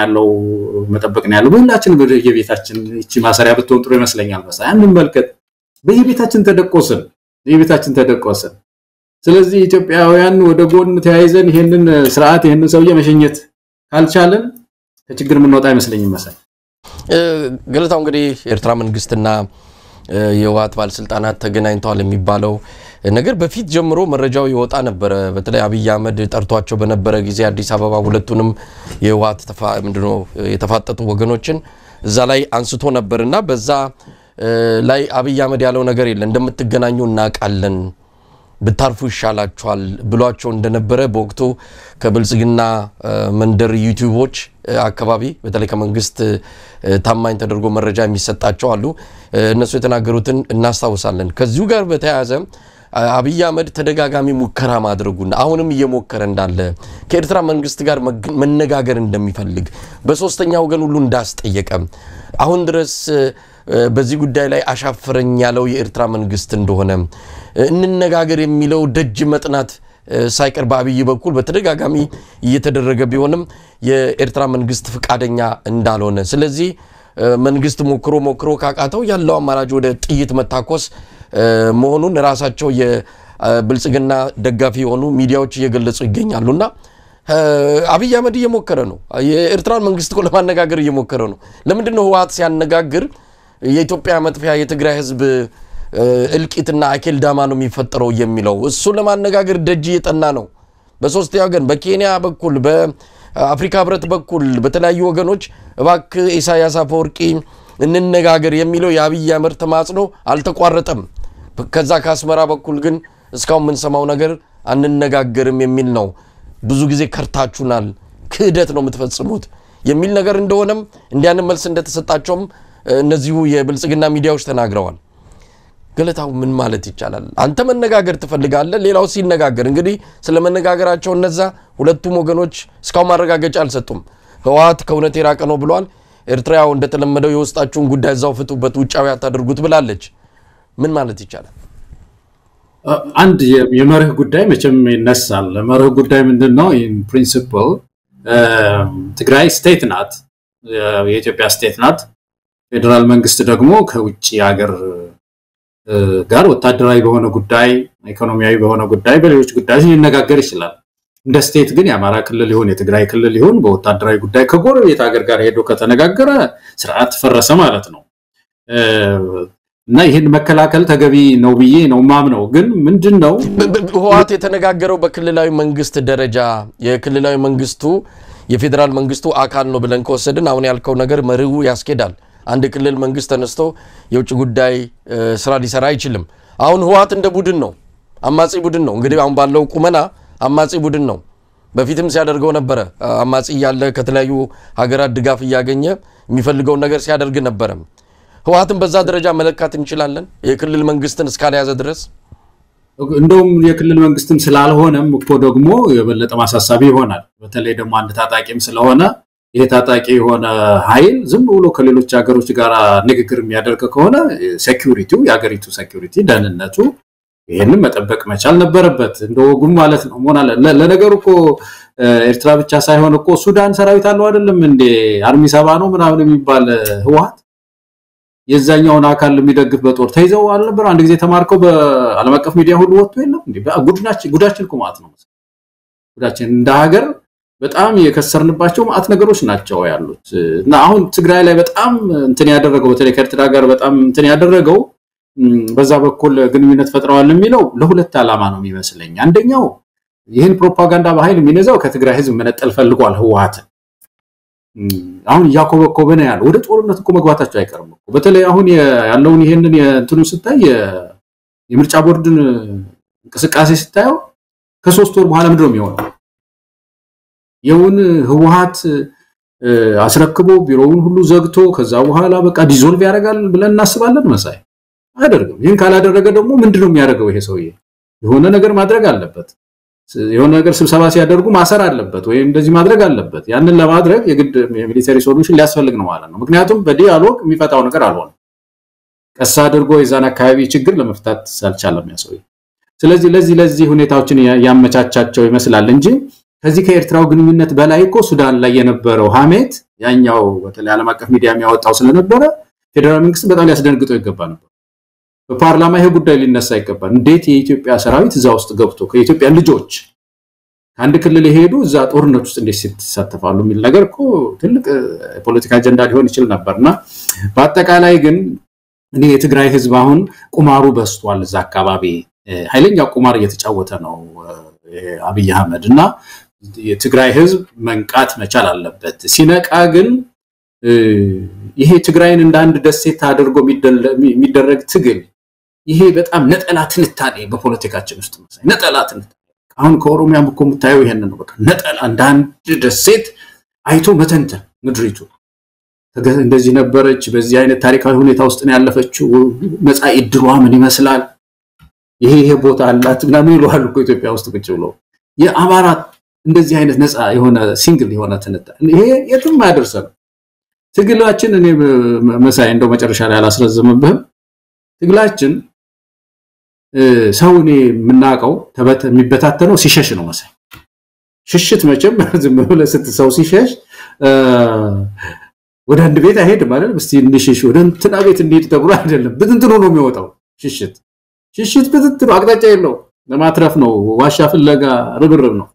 ያለው ሁላችንም በየቤታችን እቺ ማሰሪያ ብትሆን ጥሩ ይመስለኛል በሳ ያንን መልከት በየቤታችን ተደቆሰን ስለዚህ ኢትዮጵያውያን ወደ ጎን ተያይዘን ይሄንን ስርዓት ይሄንን ሰውዬ መሸኘት ካልቻለን ከችግር ምን ወጣ ይመስለኛል መሳይ ገለታው እንግዲህ ኤርትራ መንግስትና የህወሓት ባለስልጣናት ተገናኝተዋል የሚባለው ነገር በፊት ጀምሮ መረጃው ይወጣ ነበር በተለይ አብይ አህመድ ጠርቷቸው በነበረ ጊዜ አዲስ አበባ ሁለቱንም የህወሓት ምንድነው የተፋጠጡ ወገኖችን እዛ ላይ አንስቶ ነበርና በዛ ላይ አብይ አህመድ ያለው ነገር የለ እንደምትገናኙ እናቃለን በታርፉ ይሻላችኋል ብሏቸው እንደነበረ በወቅቱ ከብልጽግና መንደር ዩቲዩቦች አካባቢ በተለይ ከመንግስት ታማኝ ተደርጎ መረጃ የሚሰጣቸው አሉ እነሱ የተናገሩትን እናስታውሳለን ከዚሁ ጋር በተያያዘ አብይ አህመድ ተደጋጋሚ ሙከራ ማድረጉና አሁንም እየሞከረ እንዳለ ከኤርትራ መንግስት ጋር መነጋገር እንደሚፈልግ በሶስተኛ ወገን ሁሉ እንዳስጠየቀ አሁን ድረስ በዚህ ጉዳይ ላይ አሻፈረኝ ያለው የኤርትራ መንግስት እንደሆነ እንነጋገር የሚለው ደጅ መጥናት ሳይቀር በአብይ በኩል በተደጋጋሚ እየተደረገ ቢሆንም የኤርትራ መንግስት ፍቃደኛ እንዳልሆነ ስለዚህ መንግስት ሞክሮ ካቃተው ያለው አማራጭ ወደ ጥይት መታኮስ መሆኑን ራሳቸው የብልጽግና ደጋፊ ሆኑ ሚዲያዎች እየገለጹ ይገኛሉና አብይ አህመድ እየሞከረ ነው የኤርትራ መንግስት እኮ ለማነጋገር እየሞከረ ነው ለምንድነው ህወሓት ሲያነጋግር የኢትዮጵያ መጥፊያ የትግራይ ህዝብ እልቂትና አኬልዳማ ነው የሚፈጠረው የሚለው እሱ ለማነጋገር ደጅ እየጠና ነው በሶስተኛው ወገን በኬንያ በኩል በአፍሪካ ህብረት በኩል በተለያዩ ወገኖች እባክ ኢሳያስ አፈወርቂ እንነጋገር የሚለው የአብይ አህመድ ተማጽኖ አልተቋረጠም ከዛ ከአስመራ በኩል ግን እስካሁን ምን ሰማው ነገር አንነጋገርም የሚል ነው ብዙ ጊዜ ከርታችሁናል ክህደት ነው የምትፈጽሙት የሚል ነገር እንደሆነም እንዲያን መልስ እንደተሰጣቸውም እነዚሁ የብልጽግና ሚዲያዎች ተናግረዋል ገለታው ምን ማለት ይቻላል አንተ መነጋገር ትፈልጋለህ ሌላው ሲነጋገር እንግዲህ ስለመነጋገራቸው እነዛ ሁለቱም ወገኖች እስካሁን ማረጋገጫ አልሰጡም ህወሓት ከእውነት የራቀ ነው ብሏል ኤርትራው እንደተለመደው የውስጣችሁን ጉዳይ ዛው ፍቱበት ውጫው ያታደርጉት ብላለች ምን ማለት ይቻላል አንድ የመርህ ጉዳይ መቼም ይነሳል መርህ ጉዳይ ምንድነው ኢን ፕሪንሲፕል ትግራይ ስቴት ናት የኢትዮጵያ ስቴት ናት ፌደራል መንግስት ደግሞ ከውጪ ሀገር ጋር ወታደራዊ በሆነ ጉዳይ ኢኮኖሚያዊ በሆነ ጉዳይ በሌሎች ጉዳዮች ሊነጋገር ይችላል እንደ ስቴት ግን የአማራ ክልል ይሁን የትግራይ ክልል ይሁን በወታደራዊ ጉዳይ ከጎረቤት ሀገር ጋር ሄዶ ከተነጋገረ ስርዓት ፈረሰ ማለት ነው እና ይሄን መከላከል ተገቢ ነው ብዬ ነው ማምነው ግን ምንድነው ህወሓት የተነጋገረው በክልላዊ መንግስት ደረጃ የክልላዊ መንግስቱ የፌደራል መንግስቱ አካል ነው ብለን ከወሰድን አሁን ያልከው ነገር መርሁ ያስኬዳል አንድ ክልል መንግስት ተነስቶ የውጭ ጉዳይ ስራ ሊሰራ አይችልም አሁን ህዋት እንደ ቡድን ነው አማጺ ቡድን ነው እንግዲህ አሁን ባለው ቁመና አማጺ ቡድን ነው በፊትም ሲያደርገው ነበር አማጺ ያለ ከተለያዩ ሀገራት ድጋፍ ያገኘ የሚፈልገው ነገር ሲያደርግ ነበር ህዋትን በዛ ደረጃ መለካት እንችላለን የክልል መንግስትን እስካልያዘ ድረስ እንደውም የክልል መንግስትም ስላልሆነም እኮ ደግሞ የበለጠ ማሳሳቢ ይሆናል በተለይ ደግሞ አንድ ታጣቂም ስለሆነ ይሄ ታጣቂ የሆነ ኃይል ዝም ብሎ ከሌሎች ሀገሮች ጋር ንግግር የሚያደርግ ከሆነ ሴኩሪቲው የሀገሪቱ ሴኩሪቲ ደህንነቱ ይሄንን መጠበቅ መቻል ነበረበት እንደውም ማለት ነው ሞናለ ለነገሩ እኮ ኤርትራ ብቻ ሳይሆን እኮ ሱዳን ሰራዊት አለው አይደለም እንዴ አርሚ 70 ነው ምናምን የሚባል ህዋት የዛኛውን አካል የሚደግፍ በጦር ተይዘው አልነበር አንድ ጊዜ ተማርከው በዓለም አቀፍ ሚዲያ ሁሉ ወጥቶ የለም እንዴ ጉዳችን ቁማት ነው ጉዳችን እንደ ሀገር በጣም የከሰርንባቸው ማአት ነገሮች ናቸው ያሉት እና አሁን ትግራይ ላይ በጣም እንትን ያደረገው በተለይ ከኤርትራ ጋር በጣም እንትን ያደረገው በዛ በኩል ግንኙነት ፈጥረዋል የሚለው ለሁለት ዓላማ ነው የሚመስለኝ አንደኛው ይሄን ፕሮፓጋንዳ በኃይል የሚነዛው ከትግራይ ህዝብ መነጠል ፈልጓል ህዋት አሁን ያኮበኮበ ነው ያለው ወደ ጦርነት እኮ መግባታቸው አይቀርም እኮ በተለይ አሁን ያለውን ይሄንን የእንትኑ ስታይ የምርጫ ቦርድን እንቅስቃሴ ስታየው ከ3 ወር በኋላ ምንድነው የሚሆነው የውን ህዋት አስረክቦ ቢሮውን ሁሉ ዘግቶ ከዛ በኋላ በቃ ዲዞልቭ ያደርጋል ብለን እናስባለን መሳይ አይደርግም ይሄን ካላደረገ ደግሞ ምንድነው የሚያደርገው ይሄ ሰውዬ የሆነ ነገር ማድረግ አለበት የሆነ ነገር ስብሰባ ሲያደርጉ ማሰር አለበት ወይ እንደዚህ ማድረግ አለበት ያንን ለማድረግ የግድ ሚሊተሪ ሶሉሽን ሊያስፈልግ ነው ማለት ነው ምክንያቱም በዲያሎግ የሚፈታው ነገር አልሆነ ቀስ አድርጎ የዛን አካባቢ ችግር ለመፍታት ሳልቻለም ያሰውይ ስለዚህ ለዚህ ሁኔታዎችን ያመቻቻቸው ይመስላል እንጂ ከዚህ ከኤርትራው ግንኙነት በላይ እኮ ሱዳን ላይ የነበረው ሀሜት ያኛው በተለይ ዓለም አቀፍ ሚዲያ የሚያወጣው ስለነበረ ፌደራል መንግስት በጣም ሊያስደንግጠው ይገባ ነበር በፓርላማ ይሄ ጉዳይ ሊነሳ ይገባል እንዴት የኢትዮጵያ ሰራዊት እዛ ውስጥ ገብቶ ከኢትዮጵያ ልጆች አንድ ክልል ይሄዱ እዛ ጦርነት ውስጥ እንዴት ሲሳተፋሉ የሚል ነገር እኮ ትልቅ ፖለቲካ አጀንዳ ሊሆን ይችላል ነበርና በአጠቃላይ ግን እኔ የትግራይ ህዝብ አሁን ቁማሩ በስቷል እዛ አካባቢ ኃይለኛ ቁማር እየተጫወተ ነው አብይ አህመድ እና የትግራይ ህዝብ መንቃት መቻል አለበት ሲነቃ ግን ይሄ ትግራይን እንደ አንድ ደሴት አድርጎ የሚደረግ ትግል ይሄ በጣም ነጠላ ትንታኔ በፖለቲካችን ውስጥ መሳይ ነጠላ ትንታኔ አሁን ከኦሮሚያም እኮ የምታየው ይሄን ነው በቃ ነጠላ እንደ አንድ ደሴት አይቶ መተንተን ምድሪቱ እንደዚህ ነበረች በዚህ አይነት ታሪካዊ ሁኔታ ውስጥ ነው ያለፈችው መጻኢ ዕድሏ ምን ይመስላል ይሄ ቦታ አላት ምናምን ይሏል እኮ ኢትዮጵያ ውስጥ ቁጭ ብሎ የአማራ እንደዚህ አይነት ነፃ የሆነ ሲንግል የሆነ ትንታኔ ይሄ የትም ያደርሰን ትግላችን እኔ መሳይ እንደው መጨረሻ ላይ አላስረዘምብህም ትግላችን ሰውኔ ምናቀው የሚበታተነው ሲሸሽ ነው መሳይ ሽሽት መቼም ዝም ብሎ ስትሰው ሲሸሽ ወደ አንድ ቤት አይሄድ ማለት እስቲ እንሽሽ ወደ እንትና ቤት እንዴት ተብሎ አይደለም ብትንትኑ ነው የሚወጣው ሽሽት ብትንትኑ አቅጣጫ የለው ለማትረፍ ነው ዋሻ ፍለጋ ርብርብ ነው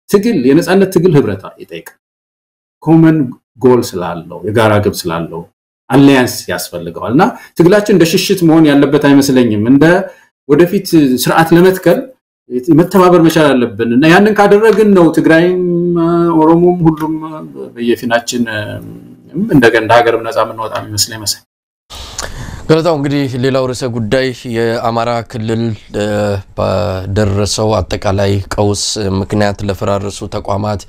ትግል የነጻነት ትግል ህብረታ ይጠይቃል ኮመን ጎል ስላለው የጋራ ግብ ስላለው አሊያንስ ያስፈልጋልና ትግላችን እንደ ሽሽት መሆን ያለበት አይመስለኝም እንደ ወደፊት ስርዓት ለመትከል መተባበር መቻል አለብን እና ያንን ካደረግን ነው ትግራይም ኦሮሞም ሁሉም በየፊናችን እንደገና ሀገርም ነፃ ምንወጣ የሚመስለኝ መሰለኝ ገለታው እንግዲህ ሌላው ርዕሰ ጉዳይ የአማራ ክልል በደረሰው አጠቃላይ ቀውስ ምክንያት ለፈራረሱ ተቋማት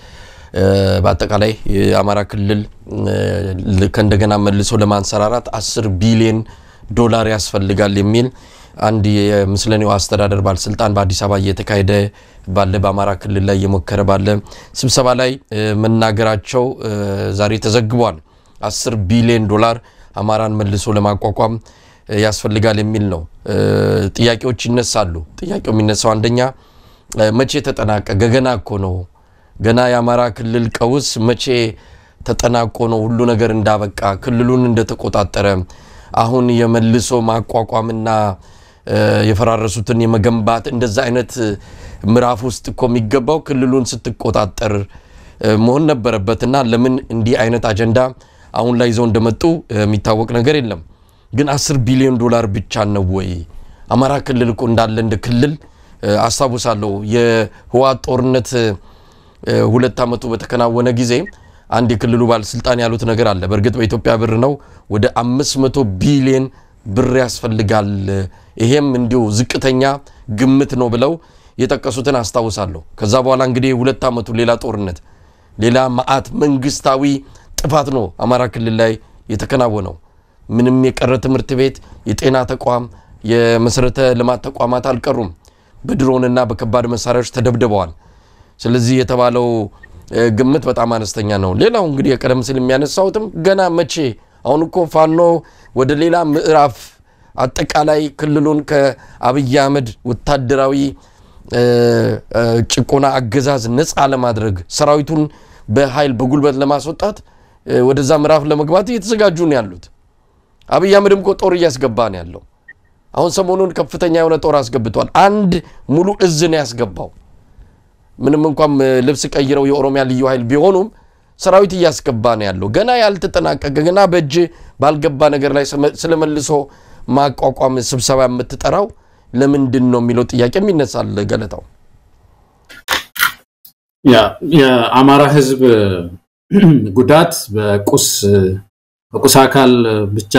በአጠቃላይ የአማራ ክልል ከእንደገና መልሶ ለማንሰራራት 10 ቢሊዮን ዶላር ያስፈልጋል የሚል አንድ የምስለኔው አስተዳደር ባለስልጣን በአዲስ አበባ እየተካሄደ ባለ በአማራ ክልል ላይ የሞከረ ባለ ስብሰባ ላይ መናገራቸው ዛሬ ተዘግቧል 10 ቢሊዮን ዶላር አማራን መልሶ ለማቋቋም ያስፈልጋል የሚል ነው ጥያቄዎች ይነሳሉ ጥያቄው የሚነሳው አንደኛ መቼ ተጠናቀቀ ገና እኮ ነው ገና የአማራ ክልል ቀውስ መቼ ተጠናቆ ነው ሁሉ ነገር እንዳበቃ ክልሉን እንደተቆጣጠረ አሁን የመልሶ ማቋቋምና የፈራረሱትን የመገንባት እንደዛ አይነት ምዕራፍ ውስጥ እኮ የሚገባው ክልሉን ስትቆጣጠር መሆን ነበረበትና ለምን እንዲህ አይነት አጀንዳ አሁን ላይ ይዘው እንደመጡ የሚታወቅ ነገር የለም ግን 10 ቢሊዮን ዶላር ብቻ ነው ወይ አማራ ክልል እኮ እንዳለ እንደ ክልል አስተዋውሳለሁ የህዋት ጦርነት 2 አመቱ በተከናወነ ጊዜ አንድ የክልሉ ባለስልጣን ያሉት ነገር አለ በርግጥ በኢትዮጵያ ብር ነው ወደ 500 ቢሊዮን ብር ያስፈልጋል ይሄም እንዲሁ ዝቅተኛ ግምት ነው ብለው የጠቀሱትን አስተዋውሳለሁ ከዛ በኋላ እንግዲህ 2 አመቱ ሌላ ጦርነት ሌላ ማአት መንግስታዊ ጥፋት ነው አማራ ክልል ላይ የተከናወነው ምንም የቀረ ትምህርት ቤት የጤና ተቋም የመሰረተ ልማት ተቋማት አልቀሩም በድሮንና በከባድ መሳሪያዎች ተደብድበዋል ስለዚህ የተባለው ግምት በጣም አነስተኛ ነው ሌላው እንግዲህ የቀደም ሲል የሚያነሳውትም ገና መቼ አሁን እኮ ፋኖ ወደ ሌላ ምዕራፍ አጠቃላይ ክልሉን ከአብይ አህመድ ወታደራዊ ጭቆና አገዛዝ ነፃ ለማድረግ ሰራዊቱን በኃይል በጉልበት ለማስወጣት ወደዛ ምዕራፍ ለመግባት እየተዘጋጁ ነው ያሉት አብይ አህመድም ጦር እያስገባ ነው ያለው አሁን ሰሞኑን ከፍተኛ የሆነ ጦር አስገብቷል አንድ ሙሉ እዝ ነው ያስገባው ምንም እንኳን ልብስ ቀይረው የኦሮሚያ ልዩ ኃይል ቢሆኑም ሰራዊት እያስገባ ነው ያለው ገና ያልተጠናቀቀ ገና በእጅ ባልገባ ነገር ላይ ስለመልሶ ማቋቋም ስብሰባ የምትጠራው ለምንድን ነው የሚለው ጥያቄም ይነሳል ገለታው የአማራ ህዝብ ጉዳት በቁስ አካል ብቻ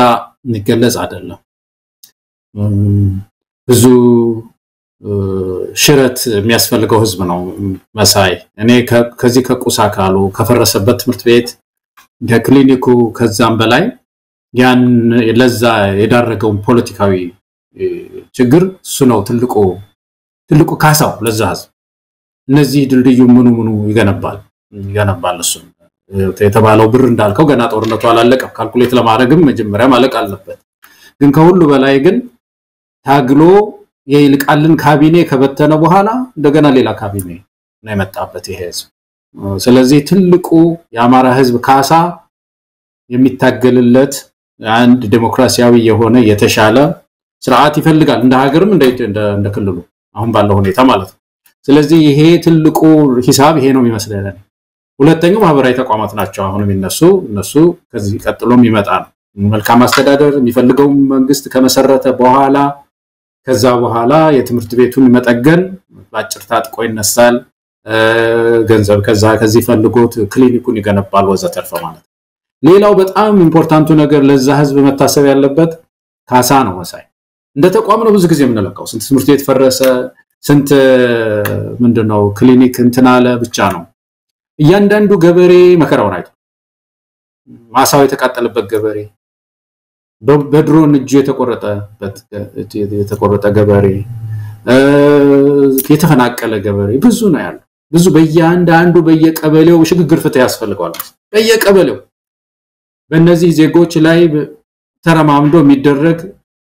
ንገለጽ አይደለም ብዙ ሽረት የሚያስፈልገው ህዝብ ነው መሳይ እኔ ከዚህ ከቁስ አካሉ ከፈረሰበት ትምህርት ቤት ከክሊኒኩ ከዛም በላይ ያን ለዛ የዳረገው ፖለቲካዊ ችግር እሱ ነው ትልቁ ካሳው ለዛ ህዝብ እነዚህ ድልድዩ ምኑ ይገነባል እሱ የተባለው ብር እንዳልከው ገና ጦርነቱ አላለቀም ካልኩሌት ለማድረግም መጀመሪያ ማለቅ አለበት ግን ከሁሉ በላይ ግን ታግሎ የይልቃልን ካቢኔ ከበተነ በኋላ እንደገና ሌላ ካቢኔ ነው የመጣበት ይሄ ህዝብ ስለዚህ ትልቁ የአማራ ህዝብ ካሳ የሚታገልለት አንድ ዲሞክራሲያዊ የሆነ የተሻለ ስርዓት ይፈልጋል እንደ ሀገርም እንደ ክልሉ አሁን ባለው ሁኔታ ማለት ነው ስለዚህ ይሄ ትልቁ ሂሳብ ይሄ ነው የሚመስለው ሁለተኛው ማህበራዊ ተቋማት ናቸው አሁን እነሱ ከዚህ ቀጥሎም ይመጣ ነው መልካም አስተዳደር የሚፈልገው መንግስት ከመሰረተ በኋላ ከዛ በኋላ የትምህርት ቤቱን መጠገን ባጭር ታጥቆ ይነሳል ገንዘብ ከዚህ ፈልጎት ክሊኒኩን ይገነባል ወዘተርፈ ማለት ሌላው በጣም ኢምፖርታንቱ ነገር ለዛ ህዝብ መታሰብ ያለበት ካሳ ነው መሳይ እንደ ተቋም ነው ብዙ ጊዜ የምንለካው ስንት ትምህርት ቤት ፈረሰ ስንት ምንድነው ክሊኒክ እንትናለ ብቻ ነው እያንዳንዱ ገበሬ መከራውን አይቶ ማሳው የተቃጠለበት ገበሬ በድሮን እጁ የተቆረጠ ገበሬ የተፈናቀለ ገበሬ ብዙ ነው ያለው ብዙ በእያንዳንዱ በየቀበሌው ሽግግር ፍትህ ያስፈልጋል በየቀበሌው በእነዚህ ዜጎች ላይ ተረማምዶ የሚደረግ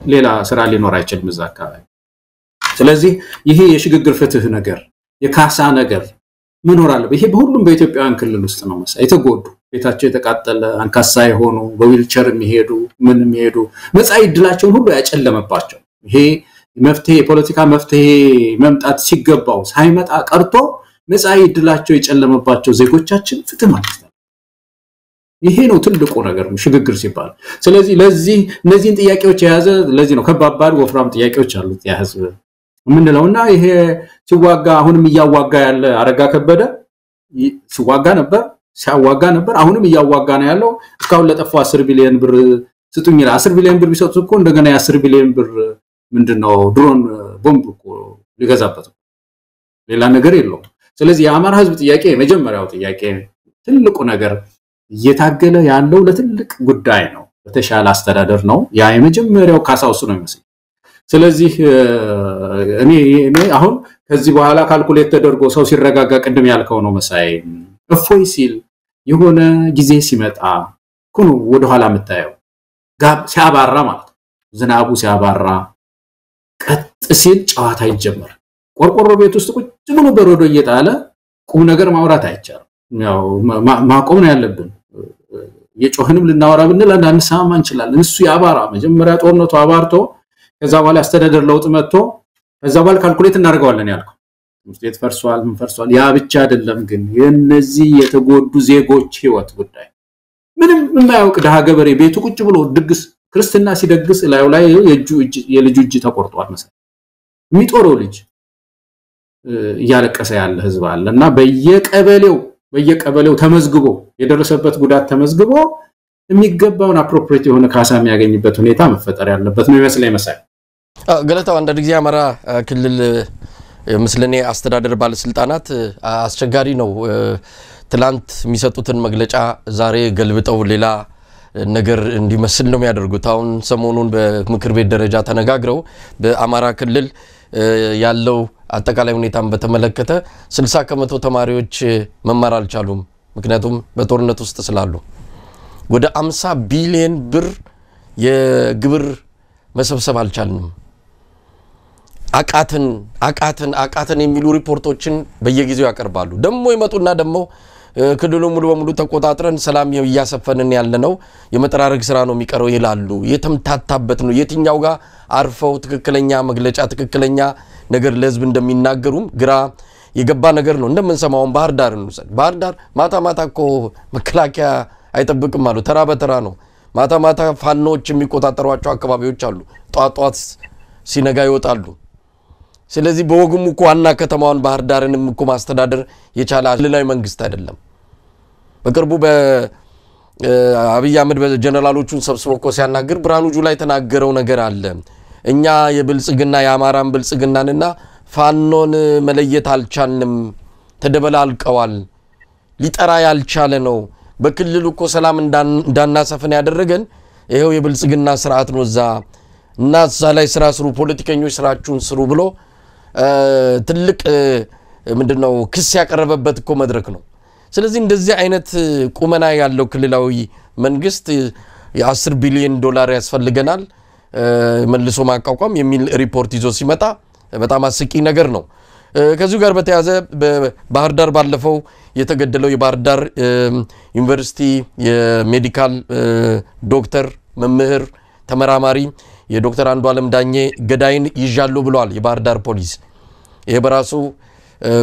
ሌላ ስራ ሊኖር አይችልም እዛ አካባቢ ስለዚህ ይሄ የሽግግር ፍትህ ነገር የካሳ ነገር መኖር አለበት ይሄ በሁሉም በኢትዮጵያውያን ክልል ውስጥ ነው መሳይ የተጎዱ ቤታቸው የተቃጠለ አንካሳ የሆኑ በዊልቸር የሚሄዱ መጻኢ ዕድላቸውን ሁሉ ያጨለመባቸው ይሄ መፍትሄ ፖለቲካ መፍትሄ መምጣት ሲገባው ሳይመጣ ቀርቶ መጻኢ ዕድላቸው የጨለመባቸው ዜጎቻችን ፍትህ ማለት ነው ይሄ ነው ትልቁ ነገር ሽግግር ሲባል ስለዚህ ለዚህ እነዚህን ጥያቄዎች የያዘ ለዚህ ነው ከባባድ ወፍራም ጥያቄዎች አሉት ያ ህዝብ ምንለውና ይሄ ሲዋጋ አሁንም ያዋጋ ያለ አረጋ ከበደ ሲዋጋ ነበር አሁንም ያዋጋ ነው ያለው እስካሁን ለጠፋው 10 ቢሊዮን ብር ስጡኝ 10 ቢሊዮን ብር ቢሰጡት እኮ እንደገና የ10 ቢሊዮን ብር ምንድነው ድሮን ቦምብ እኮ ሊገዛበት ሌላ ነገር የለውም ስለዚህ የአማራ ህዝብ ጥያቄ የመጀመሪያው ጥያቄ ትልቁ ነገር እየታገለ ያለው ለትልቅ ጉዳይ ነው በተሻለ አስተዳደር ነው ያ የመጀመሪያው ካሳውስ ነው የሚመስል ስለዚህ እኔ አሁን ከዚህ በኋላ ካልኩሌት ተደርጎ ሰው ሲረጋጋ ቀደም ያልከው ነው መሳይ እፎይ ሲል የሆነ ጊዜ ሲመጣ ኩኑ ወደ ኋላ መታየው ጋብ ሲያባራ ማለት ዝናቡ ሲያባራ ቀጥ ሲል ጨዋታ ይጀምር ቆርቆሮ ቤት ውስጥ ቁጭ ብሎ በረዶ እየጣለ ቁም ነገር ማውራት አይቻልም ያው ማቆም ነው ያለብን የጮህንም ልናወራ ብንል አንሳማ እንችላለን እሱ ያባራ መጀመሪያ ጦርነቱ አባርቶ ከዛ በኋላ አስተዳደር ለውጥ መጥቶ ከዛ በኋላ ካልኩሌት እናደርጋለን ያልከው ትምህርት ፈርሷል ያ ብቻ አይደለም ግን የነዚህ የተጎዱ ዜጎች ህይወት ጉዳይ ምንም የማያውቅ ደሃ ገበሬ ቤቱ ቁጭ ብሎ ድግስ ክርስትና ሲደግስ ላይ የልጁ እጅ ተቆርጧል መሰለኝ የሚጦረው ልጅ ያለቀሰ ያለ ህዝብ አለና በየቀበሌው በየቀበሌው ተመዝግቦ የደረሰበት ጉዳት ተመዝግቦ የሚገባውን አፕሮፕሪየት የሆነ ካሳ የሚያገኝበት ሁኔታ መፈጠር ያለበት ነው ይመስለኝ መሳይ ገለታው አንድ ጊዜ አማራ ክልል ምስለኔ አስተዳደር ባለስልጣናት አስቸጋሪ ነው ትላንት የሚሰጡትን መግለጫ ዛሬ ገልብጠው ሌላ ነገር እንዲመስል ነው የሚያደርጉት አሁን ሰሞኑን በምክር ቤት ደረጃ ተነጋግረው በአማራ ክልል ያለው አጠቃላይ ሁኔታን በተመለከተ 60% ተማሪዎች መማር አልቻሉም ምክንያቱም በጦርነት ውስጥ ስላሉ ወደ 50 ቢሊዮን ብር የግብር መሰብሰብ አልቻልንም አቃተን የሚሉ ሪፖርቶችን በየጊዜው ያቀርባሉ ደሞ ይመጡና ደሞ ክልሉ ሙሉ በሙሉ ተቆጣጥረን ሰላም ያያሰፈንን ያለነው የመጠራረግ ስራ ነው የሚቀረው ይላሉ የተምታታበት ነው የትኛው ጋር አርፈው ትክክለኛ መግለጫ ትክክለኛ ነገር ለህዝብ እንደሚናገሩም ግራ የገባ ነገር ነው እንደምንሰማው ባህር ዳር ማታ መከላከያ አይጠብቅም አሉ ተራ በተራ ነው ማታ ፋኖች የሚቆጣጠሯቸው አካባቢዎች አሉ ጧጧት ሲነጋ ይወጣሉ ስለዚህ በወጉም እኮ ዋና ከተማውን ባህር ዳርንም እኮ ማስተዳደር የቻለ ክልላዊ መንግስት አይደለም በቅርቡ በአብይ አህመድ በጀነራሎቹን ሰብስቦ እኮ ሲያናግር ብርሃኑ ጁላ የተናገረው ነገር አለ እኛ የብልጽግና የአማራን ብልጽግናንና ፋኖን መለየት አልቻልንም ተደበላልቀዋል ሊጠራ ያልቻለ ነው በክልሉ እኮ ሰላም እንዳናሰፈን ያደረገን ይሄው የብልጽግና ስርዓት ነው እና እዛ ላይ ስራ ስሩ ፖለቲከኞች ስራችሁን ስሩ ብሎ ትልቅ ምንድነው ክስ ያቀረበበት እኮ መድረክ ነው ስለዚህ እንደዚህ አይነት ቁመና ያለው ክልላዊ መንግስት የ10 ቢሊዮን ዶላር ያስፈልገናል መልሶ ማቋቋም የሚል ሪፖርት ይዞ ሲመጣ በጣም አስቂ ነገር ነው ከዚህ ጋር በተያዘ በባህር ዳር ባለፈው የተገደለው የባህር ዳር ዩኒቨርሲቲ የሜዲካል ዶክተር መምህር ተመራማሪ የዶክተር አንዱ ዓለም ዳኜ ገዳይን ይዣሉ ብለዋል የባህር ዳር ፖሊስ ይሄ በራሱ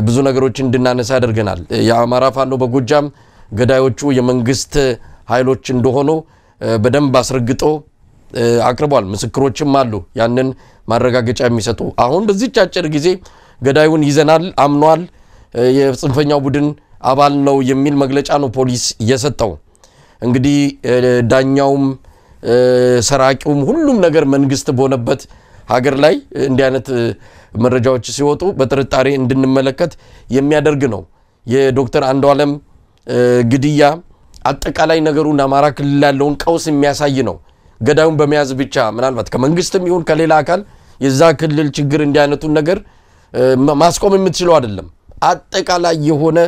ብዙ ነገሮችን እንድናነሳ ያደርገናል የአማራ ፋኖ በጎጃም ገዳዮቹ የመንግስት ኃይሎች እንደሆኑ በደንብ አስረግጦ አቅርቧል ምስክሮችም አሉ ያንን ማረጋገጫ የሚሰጡ አሁን በዚህ አጭር ጊዜ ገዳዩን ይዘናል አምኗል የጽንፈኛው ቡድን አባል ነው የሚል መግለጫ ነው ፖሊስ የሰጠው እንግዲህ ዳኛውም ሰራቂውም ሁሉም ነገር መንግስት በሆነበት ሀገር ላይ እንዲህ አይነት መረጃዎች ሲወጡ በጥርጣሬ እንድንመለከት የሚያደርግ ነው የዶክተር አንዱ ዓለም ግድያ አጠቃላይ ነገሩን አማራ ክልል ያለውን ቀውስ የሚያሳይ ነው ገዳዩን በመያዝ ብቻ ምናልባት ከመንግስትም ይሁን ከሌላ አካል የዛ ክልል ችግር እንዲህ አይነቱን ነገር ማስቆም የምትችለው አይደለም አጠቃላይ የሆነ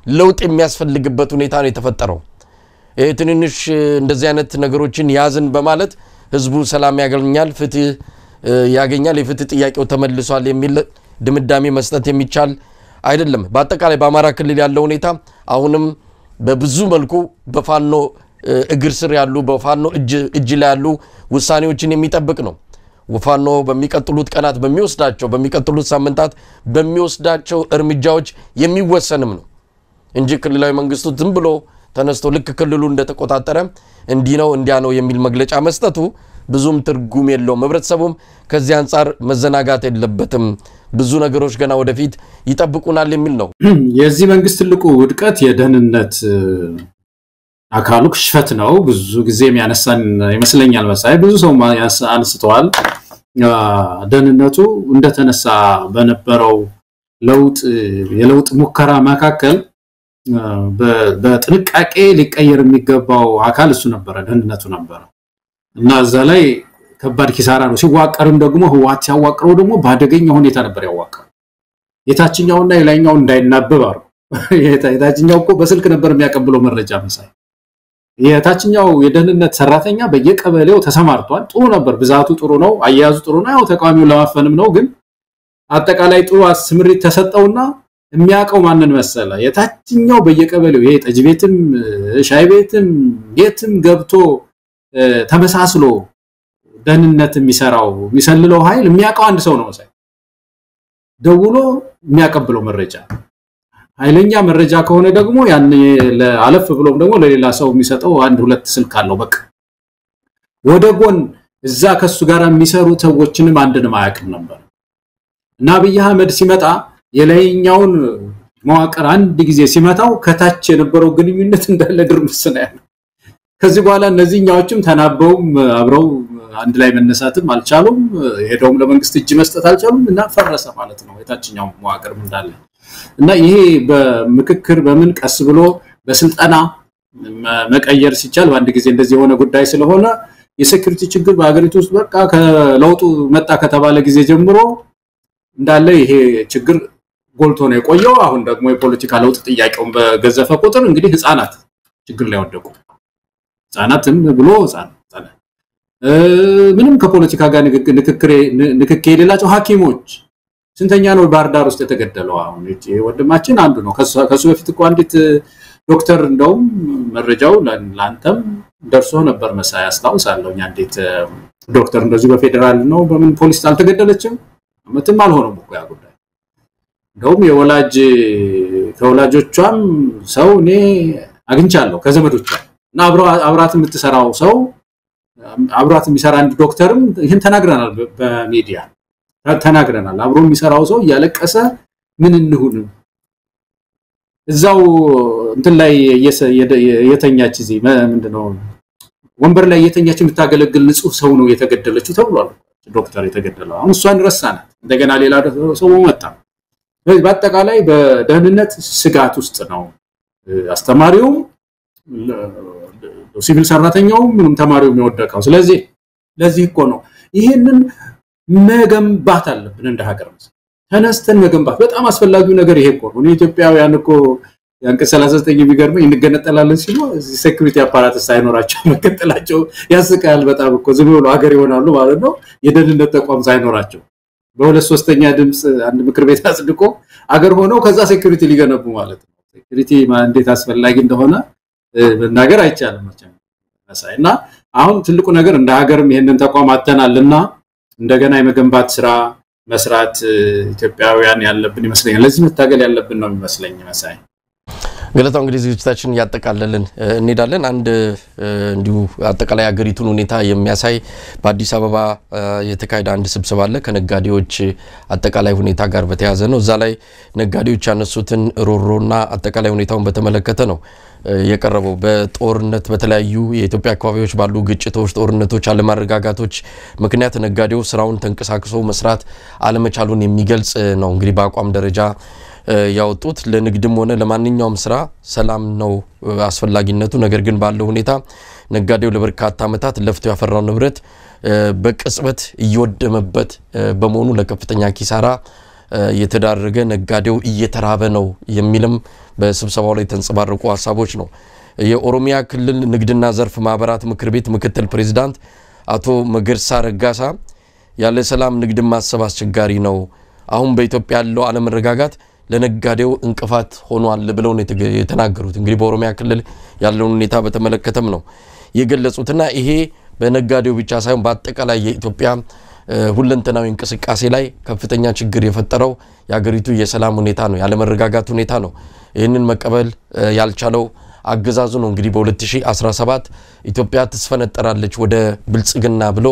ለውጥ የሚያስፈልግበት ሁኔታ ነው የተፈጠረው ትንንሽ እንደዚህ አይነት ነገሮችን ያዝን በማለት ህዝቡ ሰላም ያገኛል ፍትህ ያገኛል የፍትህ ጥያቄው ተመልሷል የሚል ድምዳሜ መስጠት የሚቻል አይደለም በአጠቃላይ በአማራ ክልል ያለው ሁኔታ አሁንም በብዙ መልኩ በፋኖ እግር ስር ያሉ በፋኖ እጅ ላይ ያሉ ውሳኔዎችን የሚጠብቅ ነው ወፋኖ በሚቀጥሉት ቀናት በሚቀጥሉት ሳምንታት በሚወስዳቸው እርምጃዎች የሚወሰንም ነው እንጂ ክልላዊ መንግስቱ ዝም ብሎ ተነስቶ ልክ ክልሉ እንደተቆጣጠረ እንዲህ ነው እንዲያ ነው የሚል መግለጫ መስጠቱ ብዙም ትርጉም የለውም ህብረተሰቡም ከዚህ አንፃር መዘናጋት የለበትም ብዙ ነገሮች ገና ወደፊት ይጠብቁናል የሚል ነው የዚህ መንግስት ትልቁ ውድቀት የደህንነት አካሉ ክሽፈት ነው ብዙ ጊዜ የሚያነሳን ይመስለኛል መሳይ ብዙ ሰው አንስተዋል ደህንነቱ እንደተነሳ በነበረው የለውጥ ሙከራ መካከል በጥንቃቄ ሊቀየር የሚገባው አካል እሱ ነበር ደህንነቱ ነበር እና እዛ ላይ ከባድ ኪሳራ ነው ሲዋቀርም ደግሞ ህዋት ሲያዋቅረው ደግሞ ባደገኛ ሁኔታ ነበር ያዋቀረው የታችኛውና የላይኛው እንዳይናበብ አሩ የታችኛው እኮ በስልክ ነበር የሚያቀብለው መረጃ መሳይ የታችኛው የደህንነት ሰራተኛ በየቀበሌው ተሰማርቷል ጥሩ ነበር ብዛቱ ጥሩ ነው አያያዙ ጥሩ ነው ያው ተቃዋሚውን ለማፈንም ነው ግን አጠቃላይ ጥሩ አስምሪት ተሰጠውና የሚያቀው ማንን መሰለ የታችኛው በየቀበሌው ይሄ ጠጅ ቤትም ሻይ ቤትም የትም ገብቶ ተመሳስሎ ደህንነት የሚሰልለው ኃይል የሚያቀው አንድ ሰው ነው መሳይ ደውሎ የሚያቀብለው መረጃ ኃይለኛ መረጃ ከሆነ ደግሞ ያን ለአለፍ ብሎም ደግሞ ለሌላ ሰው የሚሰጠው አንድ ሁለት ስልክ አለው በቃ ወደ ጎን እዛ ከሱ ጋር የሚሰሩ ሰዎችንም አንድንም አያቅም ነበር እና አብይ አህመድ ሲመጣ የላይኛውን መዋቅር አንድ ጊዜ ሲመታው ከታች የነበረው ግንኙነት እንዳለ ድርምስ ነው ያለው ከዚህ በኋላ እነዚህኛዎችም ተናበው አብረው አንድ ላይ መነሳትም አልቻሉም ሄደውም ለመንግስት እጅ መስጠት አልቻሉም እና ፈረሰ ማለት ነው የታችኛው መዋቅር እንዳለ እና ይሄ በምክክር በምን ቀስ ብሎ በስልጣና መቀየር ሲቻል በአንድ ጊዜ እንደዚህ የሆነ ጉዳይ ስለሆነ የሴኩሪቲ ችግር በአገሪቱ ውስጥ በቃ ከለውጡ መጣ ከተባለ ጊዜ ጀምሮ እንዳለ ይሄ ችግር ጎልቶ ነው የቆየው አሁን ደግሞ የፖለቲካ ለውጥ ጥያቄውን በገዘፈ ቁጥር እንግዲህ ህፃናት ችግር ላይ ወደቁ ህፃናትም ብሎ ህፃናት ምንም ከፖለቲካ ጋር ንክክ የሌላቸው ሐኪሞች ስንተኛ ነው ባህር ዳር ውስጥ የተገደለው አሁን ወንድማችን አንዱ ነው ከሱ በፊት እኮ አንዲት ዶክተር እንደውም መረጃው ላንተም ደርሶ ነበር መሳይ አስታውሳለሁ አንዲት ዶክተር እንደዚህ በፌደራል ነው በምን ፖሊስ አልተገደለችም መተም አልሆነም እኮ ያ ጉዳይ እንደውም ከወላጆቿም ሰው እኔ አግኝቻለሁ ከዘመዶቿ እና አብራት የምትሰራው ሰው አብራት የሚሰራ አንድ ዶክተርም ይሄን ተናግረናል በሚዲያ ተናግረናል አብሮ የሚሰራው ሰው ያለቀሰ ምን እንሁን እዛው እንትን ላይ የተኛች እዚህ ምንድነው ወንበር ላይ የተኛች የምታገለግል ንጹህ ሰው ነው የተገደለችው ተብሏል ዶክተር የተገደለው አሁን እሷን ረሳናት እንደገና ሌላ ሰው መጣ በአጠቃላይ በደህንነት ስጋት ውስጥ ነው አስተማሪው ሲቪል ሰራተኛው ምንም ተማሪው የሚወደቀው ስለዚህ ለዚህ እኮ ነው ይሄንን መገንባት አለብን እንደ ሀገር ተነስተን መገንባት በጣም አስፈላጊው ነገር ይሄ እኮ ነው ኢትዮጵያውያን እኮ ያንቀ 39 የሚገርመኝ እንገነጠላለን ሲሉ ሴኩሪቲ አፓራተስ ሳይኖራቸው መከተላቸው ያስቃል በጣም እኮ ዝም ብሎ ሀገር ይሆናሉ ማለት ነው የደህንነት ተቋም ሳይኖራቸው በ2/3 ድምጽ አንድ ምክር ቤት አጽድቆ ሀገር ሆነው ከዛ ሴኩሪቲ ሊገነቡ ማለት ነው ሴኩሪቲ እንዴት አስፈላጊ እንደሆነ ነገር አይቻልም መሳይና አሁን ትልቁ ነገር እንደ ሀገርም ይሄንን ተቋም አተናልና እንደገና የመገንባት ስራ መስራት ኢትዮጵያውያን ያለብን ይመስለኛል ለዚህ መታገል ያለብን ነው የሚመስለኝ መሳይ ገለታው እንግዲህ ዝግጅታችን ያጠቃለልን እንሄዳለን አንድ እንዲሁ አጠቃላይ ሀገሪቱን ሁኔታ የሚያሳይ በአዲስ አበባ የተካሄደ አንድ ስብሰባ አለ ከነጋዴዎች አጠቃላይ ሁኔታ ጋር በተያያዘ ነው እዛ ላይ ነጋዴዎች ያነሱትን ሮሮና አጠቃላይ ሁኔታውን በተመለከተ ነው የቀረበው በጦርነት በተለያዩ የኢትዮጵያ አካባቢዎች ባሉ ግጭቶች ጦርነቶች አለማረጋጋቶች ምክንያት ነጋዴው ስራውን ተንቀሳቅሶ መስራት አለመቻሉን የሚገልጽ ነው እንግዲህ በአቋም ደረጃ ያወጡት ለንግድም ሆነ ለማንኛውም ስራ ሰላም ነው አስፈላጊነቱ ነገር ግን ባለው ሁኔታ ነጋዴው ለበርካታ አመታት ለፍቶ ያፈራው ንብረት በቅጽበት እየወደመበት በመሆኑ ለከፍተኛ ኪሳራ የተዳረገ ነጋዴው እየተራበ ነው የሚልም በስብሰባው ላይ ተንጸባረቁ ሐሳቦች ነው የኦሮሚያ ክልል ንግድና ዘርፍ ማህበራት ምክር ቤት ምክትል ፕሬዝዳንት አቶ መገርሳ ረጋሳ ያለ ሰላም ንግድ ማሰብ አስቸጋሪ ነው አሁን በኢትዮጵያ ያለው አለመረጋጋት ለነጋዴው እንቅፋት ሆኗል ብለው ነው የተናገሩት እንግዲህ በኦሮሚያ ክልል ያለው ሁኔታ በተመለከተም ነው የገለጹትና ይሄ በነጋዴው ብቻ ሳይሆን በአጠቃላይ የኢትዮጵያ ሁለንተናዊ እንቅስቃሴ ላይ ከፍተኛ ችግር የፈጠረው ያገሪቱ የሰላም ሁኔታ ነው ያለ መረጋጋት ሁኔታ ነው ይሄንን መቀበል ያልቻለው አገዛዙ ነው እንግዲህ በ2017 ኢትዮጵያ ተስፈነጠራለች ወደ ብልጽግና ብሎ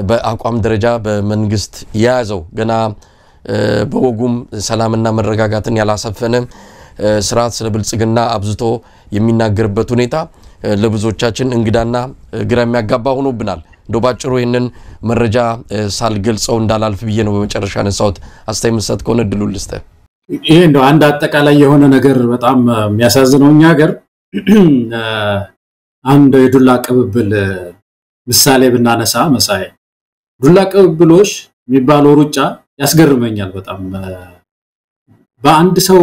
በአቋም ደረጃ በመንግስት ያዘው ገና በወጉም ሰላምና መረጋጋትን ያላሰፈነ ስርዓት ስለ ብልጽግና አብዝቶ የሚናገርበት ሁኔታ ለብዙዎቻችን እንግዳና ግራ የሚያጋባ ሆኖብናል እንደው ባጭሩ ይሄንን መረጃ ሳልገልጸው እንዳላልፍ ብዬ ነው በመጨረሻ ነሳውት አስተያየት መስጠት ከሆነ ድሉ ልስተ ይሄ እንደው አንድ አጠቃላይ የሆነ ነገር በጣም የሚያሳዝነው እኛ ሀገር አንድ የዱላ ቅብብል ምሳሌ ብናነሳ መሳይ ዱላ ቅብብሎሽ የሚባለው ሩጫ ያስገርመኛል በጣም በአንድ ሰው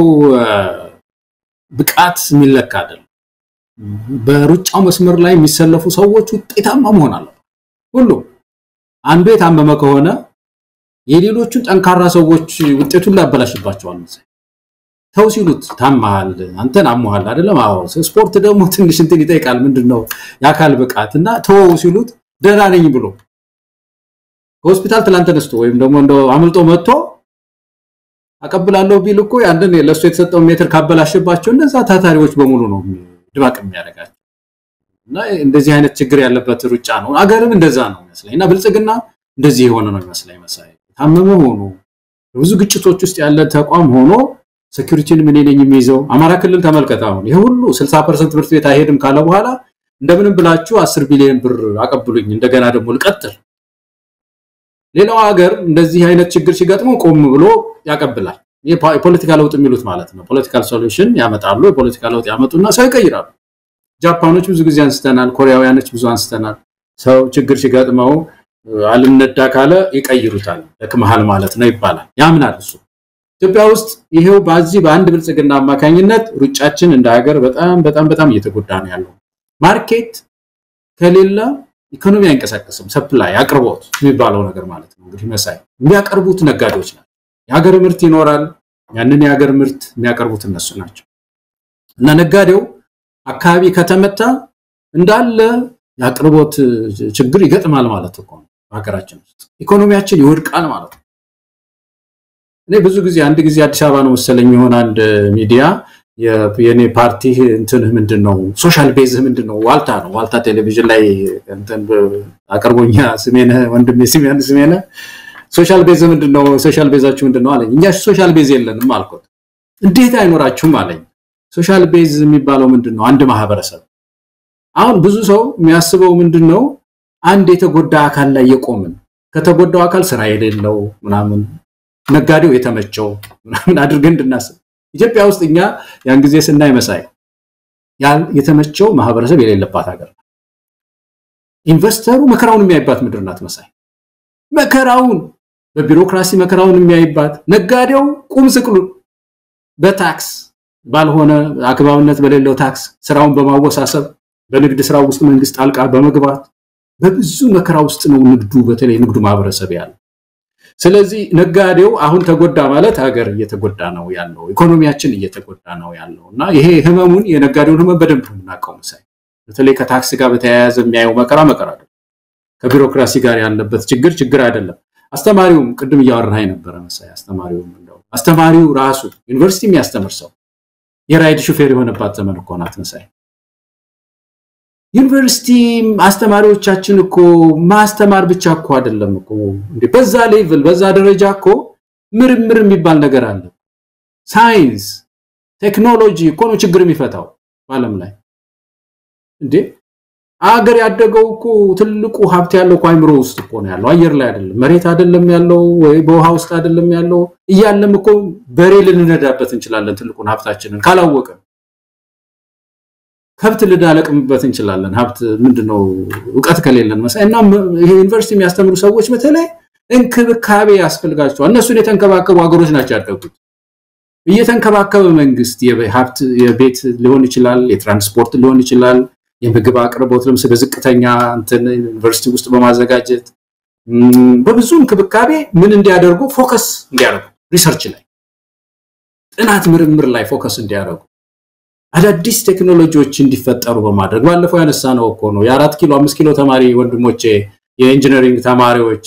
ብቃት የሚለካ አይደል በሩጫው መስመር ላይ የሚሰለፉ ሰዎች ውጤታማ መሆን አለባቸው ሁሉ አንዱ የታመመ ከሆነ የሌሎቹን ጠንካራ ሰዎች ውጤቱን ላበላሽባቸዋል ተው ሲሉት ታማሃል አንተን አሞሃል አይደለም አዎ ስፖርት ደግሞ ትንሽ እንትን ይጠይቃል ምንድነው ያካል ብቃትና ተው ሲሉት ደህና ነኝ ብሎ ሆስፒታል ትላንት ተነስቶ ወይም ደግሞ እንደው አምልጦ መጥቶ አቀብላለሁ ቢል እኮ ያንደን ለሱ የተሰጠው ሜትር ካበላሽባቸው እንደዛ ታታሪዎች በሙሉ ነው ድባቅ የሚያደርጋቸው እና እንደዚህ አይነት ችግር ያለበት ሩጫ ነው አገርም እንደዛ ነው መስለኝና ብልጽግና እንደዚህ የሆነ ነው መስለኝ መሳይ ታመመ ሆኖ ብዙ ግጭቶች ውስጥ ያለ ተቋም ሆኖ ሴኩሪቲን ምን ነኝ የሚይዘው አማራ ክልል ተመልከታው ይሄ ሁሉ 60% ትምህርት ቤት አይሄድም ካለ በኋላ እንደምንም ብላችሁ 10 ቢሊዮን ብር አቀብሉኝ እንደገና ደግሞ ልቀጥል ሌላው ሀገር እንደዚህ አይነት ችግር ሲገጥመው ቆም ብሎ ያቀብላል የፖለቲካል ለውጥ የሚሉት ማለት ነው ፖለቲካል ሶሉሽን ያመጣሉ የፖለቲካል ለውጥ ያመጡና ሰው ይቀይራሉ ጃፓኖች ብዙ ጊዜ አንስተናል ኮሪያውያኖች ብዙ አንስተናል ሰው ችግር ሲገጥመው አልነዳ ካለ ይቀይሩታል ለከመሃል ማለት ነው ይባላል ያምናል እሱ ኢትዮጵያ ውስጥ ይሄው ባዚህ በአንድ ብልጽግና አማካኝነት ሩጫችን እንደ ሀገር በጣም እየተጎዳ ነው ያለው ማርኬት ከሌላ ኢኮኖሚ አይንቀሳቀስም ሰፕላይ አቅርቦት የሚባለው ነገር ማለት ነው እንግዲህ መሳይ የሚያቀርቡት ነጋዴዎች ናቸው የሀገር ምርት ይኖራል ያንን የሀገር ምርት የሚያቀርቡት እነሱ ናቸው እና ነጋዴው አካባቢ ከተመታ እንዳለ ያቅርቦት ችግር ይገጥማል ማለት ነው ሀገራችን ውስጥ ኢኮኖሚያችን ይወድቃል ማለት ነው እኔ ብዙ ጊዜ አንድ ጊዜ አዲስ አበባ ነው መሰለኝ ይሆን አንድ ሚዲያ የኔ ፓርቲ እንትን ምንድነው ሶሻል ቤዝ ምንድነው ዋልታ ቴሌቪዥን ላይ እንትን አቀርቦኛ ስሜነ ወንድሜ ስሜነ ሶሻል ቤዝ ምንድነው ሶሻል ቤዛችሁ ምንድነው አለኝ እኛ ሶሻል ቤዝ የለንም አልኩት እንዴት አይኖራችሁም አለኝ ሶሻል ቤዝ የሚባለው ምንድነው አንድ ማህበረሰብ አሁን ብዙ ሰው የሚያስበው ምንድነው አንድ የተጎዳ አካል ላይ የቆምን ከተጎዳው አካል ስራ የሌለው ምናምን ነጋዴው የተመቸው ምናምን አድርገን እንድናስብ ኢትዮጵያ ውስጥ እኛ ያን ጊዜ ስናይ መሳይ ያን የተመቸው ማህበረሰብ የሌለባት ሀገር ኢንቨስተሩ መከራውን የሚያይባት ምድር ናት መሳይ መከራውን በቢሮክራሲ መከራውን የሚያይባት ነጋዴው ቁም ስቅሉን በታክስ ባልሆነ አግባብነት በሌለው ታክስ ስራውን በማወሳሰብ በንግድ ስራው ውስጥ መንግስት ጣልቃ በመግባት በብዙ መከራ ውስጥ ነው ንግዱ በተለይ ንግዱ ማህበረሰብ ያለው ስለዚህ ነጋዴው አሁን ተጎዳ ማለት ሀገር እየተጎዳ ነው ያለው ኢኮኖሚያችን እየተጎዳ ነው ያለውና ይሄ ህመሙን የነጋዴውን ህመም በደንብ እናቀው መሳይ በተለይ ከታክስ ጋር በተያያዘ የሚያየው መከራ አይደለም ከቢሮክራሲ ጋር ያለበት ችግር አይደለም አስተማሪውም ቅድም ያወራይ ነበር መሳይ አስተማሪው ራሱ ዩኒቨርሲቲ የሚያስተምር ሰው የራይድ ሹፌር የሆነባት ዘመን እኮ ናት መሳይ ዩኒቨርሲቲ አስተማሪዎቻችን እኮ ማስተማር ብቻ እኮ አይደለም እኮ እንዴ በዛ ሌቭል በዛ ደረጃ እኮ ምርምር የሚባል ነገር አለ ሳይንስ ቴክኖሎጂ እኮ ነው ችግር የሚፈታው ዓለም ላይ እንዴ አገር ያደገው እኮ ትልቁ ሀብት ያለው አይምሮ ውስጥ እኮ ነው ያለው አየር ላይ አይደለም መሬት አይደለም ያለው ወይ በውሃ ውስጥ አይደለም ያለው እያለም እኮ በሬ ልንነዳበት እንችላለን ትልቁን ሀብታችንን ካላወቀን ከብት ልዳለቅምበት እንችላለን ሀብት ምንድነው ዕውቀት ከሌለን መሳይና ይሄ ዩኒቨርሲቲ የሚያስተምሩ ሰዎች በተለይ እንክብካቤ ያስፈልጋቸዋል እነሱን የተንከባከቡ ሀገሮች ናቸው ያደጉት እየተንከባከበ መንግስት የሀብት የቤት ሊሆን ይችላል የትራንስፖርት ሊሆን ይችላል የምግብ አቅርቦት ለምሳሌ በዝቅተኛ እንትን ዩኒቨርሲቲ ውስጥ በማዘጋጀት በብዙ እንክብካቤ ምን እንዲያደርጉ ፎከስ እንዲያደርጉ ሪሰርች ላይ ጥናት ምርምር ላይ ፎከስ እንዲያደርጉ አዳዲስ ቴክኖሎጂዎች እንዲፈጠሩ በማድረግ ባለፈው ያነሳነው እኮ ነው የ4 ኪሎ 5 ኪሎ ተማሪ ወንድሞቼ የኢንጂነሪንግ ተማሪዎች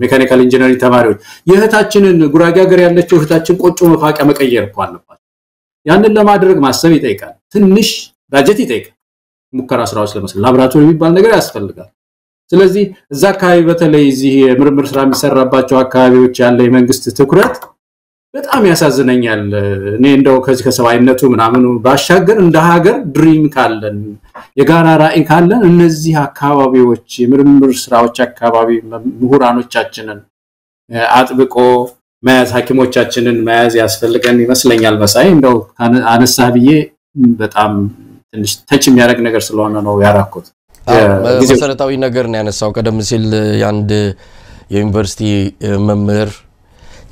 ሜካኒካል ኢንጂነሪንግ ተማሪዎች የህታችንን ጉራጌ ሀገር ያለችው ህታችን ቆጮ መፋቂያ መቀየር እኮ አለባት ያንን ለማድረግ ማሰብ ይጠይቃል ትንሽ ባጀት ይጠይቃል ሙከራ ስራዎች ለመስራት ላብራቶሪ የሚባል ነገር ያስፈልጋል ስለዚህ እዛ አካባቢ በተለይ እዚህ ምርምር ስራ የሚሰራባቸው አካባቢዎች ያለ የመንግስት ትኩረት በጣም ያሳዝነኛል እኔ እንደው ከዚህ ከሰባይነቱ ምናምን ባሻገር እንደ ሀገር ድሪም ካለን የጋራ ራዕይ ካለን እነዚህ አካባቢዎች የምርምር ስራዎች አካባቢ ምሁራኖቻችንን አጥብቆ መያዝ ሐኪሞቻችንን መያዝ ያስፈልገን ይመስለኛል መሳይ እንደው አነሳህ ብዬ በጣም ትንሽ ተች የሚያደርግ ነገር ስለሆነ ነው ያራኩት መሰረታዊ ነገር ነው ያነሳው ቀደም ሲል ያንድ የዩኒቨርሲቲ መምህር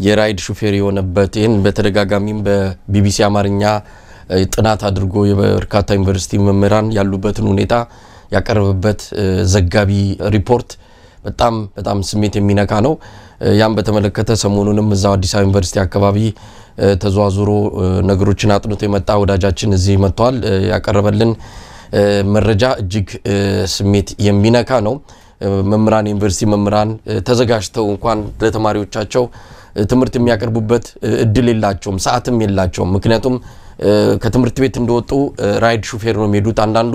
የራይድ ሹፌር የሆነበት ይሄን በተደጋጋሚም በቢቢሲ አማርኛ ጥናት አድርጎ የበርካታ ዩኒቨርሲቲ መምህራን ያሉበትን ሁኔታ ያቀርበበት ዘጋቢ ሪፖርት በጣም ስሜት የሚነካ ነው ያን በተመለከተ ሰሞኑንም እዛው አዲስ አበባ ዩኒቨርሲቲ አካባቢ ተዟዙሮ ነገሮችን አጥንቶ የመጣ ወዳጃችን እዚህ መጥቷል ያቀርበልን መረጃ እጅግ ስሜት የሚነካ ነው መምህራን ዩኒቨርሲቲ መምህራን ተዘጋጅተው እንኳን ለተማሪዎቻቸው ትምርት የሚያቀርቡበት እድል የላቸውም ሰዓትም የላቸውም ምክንያቱም ከትምርት ቤት እንደወጡ ራይድ ሹፌር ነው የሚሄዱት አንዳንዱ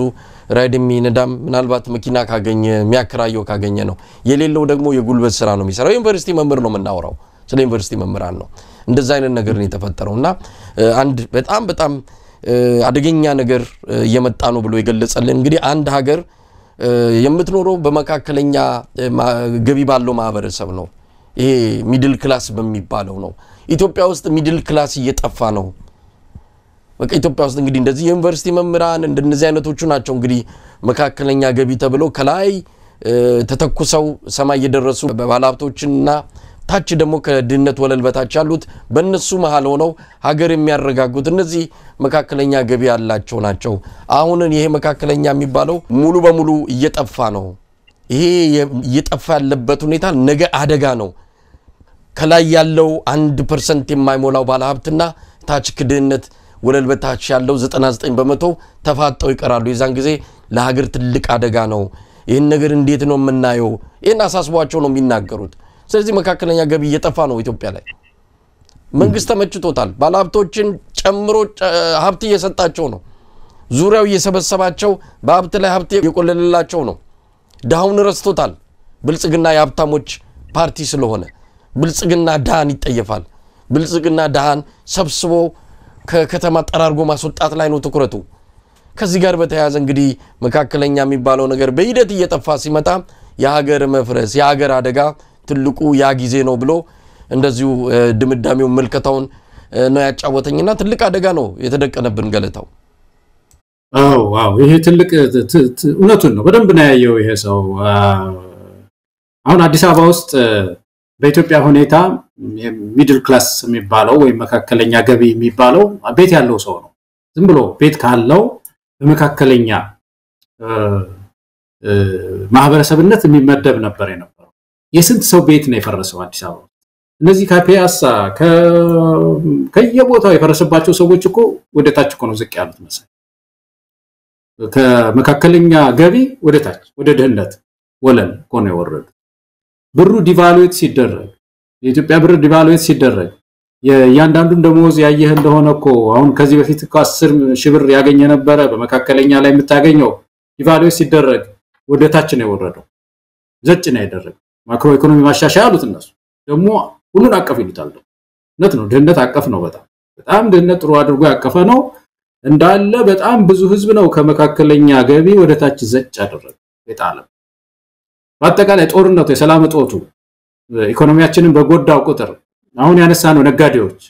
ራይድ የሚነዳም ምናልባት መኪና ካገኘ የሚያከራየው ካገኘ ነው የሌለው ደግሞ የጉልበት ስራ ነው የሚሰራው ዩኒቨርሲቲ መምህር ነው የምናወራው ስለ ዩኒቨርሲቲ መምህራን ነው እንደዛ አይነት ነገር ነው የተፈጠረውና አንድ በጣም አደገኛ ነገር እየመጣ ነው ብሎ የገለጸልን እንግዲህ አንድ ሀገር የምትኖረው በመካከለኛ ገቢ ባለው ማህበረሰብ ነው ይሄ ሚድል ክላስ በሚባለው ነው ኢትዮጵያ ውስጥ ሚድል ክላስ እየጠፋ ነው በቃ ኢትዮጵያ ውስጥ እንግዲህ እንደዚህ ዩኒቨርሲቲ መምህራን እንደነዚህ አይነቶቹ ናቸው እንግዲህ መካከለኛ ገቢ ተብለው ከላይ ተተኩሰው ሰማይ እየደረሱ በባለሀብቶችና ታች ደግሞ ከድህነት ወለል በታች ያሉት በእነሱ መሃል ሆነው ሀገር የሚያረጋጉት እነዚህ መካከለኛ ገቢ ያላቸው ናቸው አሁን ይሄ መካከለኛ የሚባለው ሙሉ በሙሉ እየጠፋ ነው ይሄ እየጠፋ ያለበት ሁኔታ ነገ አደጋ ነው ከላይ ያለው 1% የማይሞላው ባለሀብትና ታች ከድህነት ወለል በታች ያለው 99% ተፋጠው ይቀራሉ የዛን ጊዜ ለሀገር ትልቅ አደጋ ነው ይሄን ነገር እንዴት ነው የምናየው ይሄን አሳስቧቸው ነው የሚናገሩት ስለዚህ መካከለኛ ገቢ እየጠፋ ነው ኢትዮጵያ ላይ መንግስት ተመችቶታል ባለሀብቶችን ጨምሮ ሀብት እየሰጣቸው ነው ዙሪያው እየሰበሰባቸው በሀብት ላይ ሀብት የቆለለላቸው ነው ዳውን ረስቶታል ብልጽግና የሀብታሞች ፓርቲ ስለሆነ ብልጽግና ዳን ይጠየፋል ብልጽግና ዳን ሰብስቦ ከከተማ ጠራርጎ ማስወጣት ላይ ነው ትኩረቱ ከዚህ ጋር በተያያዘ እንግዲህ መካከለኛ የሚባለው ነገር በሂደት እየጠፋ ሲመጣ የሀገር መፍረስ የሀገር አደጋ ትልቁ ያ ጊዜ ነው ብሎ እንደዚሁ ድምዳሜው መልከታውን ነው ያጫወተኝና ትልቅ አደጋ ነው የተደቀነብን ገለታው ዋው ይሄ ትልቅ እውነቱን ነው በደንብ ነው ያየው ይሄ ሰው አሁን አዲስ አበባ ውስጥ በኢትዮጵያ ሁኔታ ሚድል ክላስ የሚባለው ወይ መካከለኛ ገቢ የሚባለው ቤት ያለው ሰው ነው ዝም ብሎ ቤት ካለው በመካከለኛ ማህበረሰብነት የሚመደብ ነበር የነበረው የስንት ሰው ቤት ነው የፈረሰው አዲስ አበባ እነዚህ ከፒያሳ ከየቦታው የፈረሰባቸው ሰዎች እኮ ወደ ታች እኮ ነው ዝቅ ያሉት መሰለኝ ከመካከለኛ ገቢ ወደ ታች ወደ ድህነት ወለል እኮ ነው የወረዱ ብሩ ዲቫሉዌት ሲደረግ የኢትዮጵያ ብር ዲቫሉዌት ሲደረግ የያንዳንዱን ደሞዝ ያየህ እንደሆነ እኮ አሁን ከዚህ በፊት እኮ 10,000 ብር ያገኘ ነበር በመካከለኛ ላይ የምታገኘው ዲቫሉዌት ሲደረግ ወደ ታች ነው የወረደው ዘጭ ነው ያደረገው ማክሮ ኢኮኖሚ ማሻሻያ አሉት እነሱ ደግሞ ሁሉን አቀፍ ይሉታል ነት ነው ድህነት አቀፍ ነው በጣም ድህነት ጥሩ አድርጎ ያቀፈ ነው እንዳለ በጣም ብዙ ህዝብ ነው ከመካከለኛ ገቢ ወደ ታች ዘጭ ያደረገ የጣለው በአጠቃላይ ጦርነቱ የሰላም እጦቱ ኢኮኖሚያችንን በጎዳው ቁጥር አሁን ያነሳነው ነጋዴዎች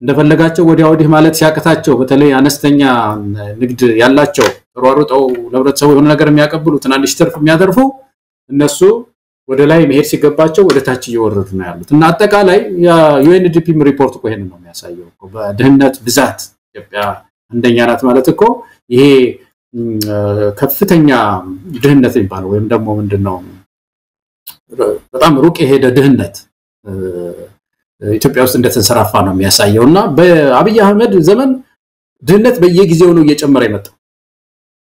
እንደፈለጋቸው ወዲያ ወዲህ ማለት ሲያቀታቸው በተለይ አነስተኛ ንግድ ያላቸው ተሯሩጠው ለህብረተሰቡ የሆነ ነገር የሚያቀብሉ ትናንሽ ትርፍ የሚያደርፉ እነሱ ወደ ላይ መሄድ ሲገባቸው ወደ ታች እየወረዱ ነው ያሉት እና አጠቃላይ የዩኤንዲፒ ሪፖርት እኮ ይሄንን ነው የሚያሳየው በድህነት ብዛት ኢትዮጵያ አንደኛ ናት ማለት እኮ ይሄ ከፍተኛ ድህነት ይባላል ወይም ደግሞ ምንድነው በጣም ሩቅ የሄደ ድህነት ኢትዮጵያ ውስጥ እንደተንሰራፋ ነው የሚያሳየውና በአብይ አህመድ ዘመን ድህነት በየጊዜው ነው እየጨመረ የመጣው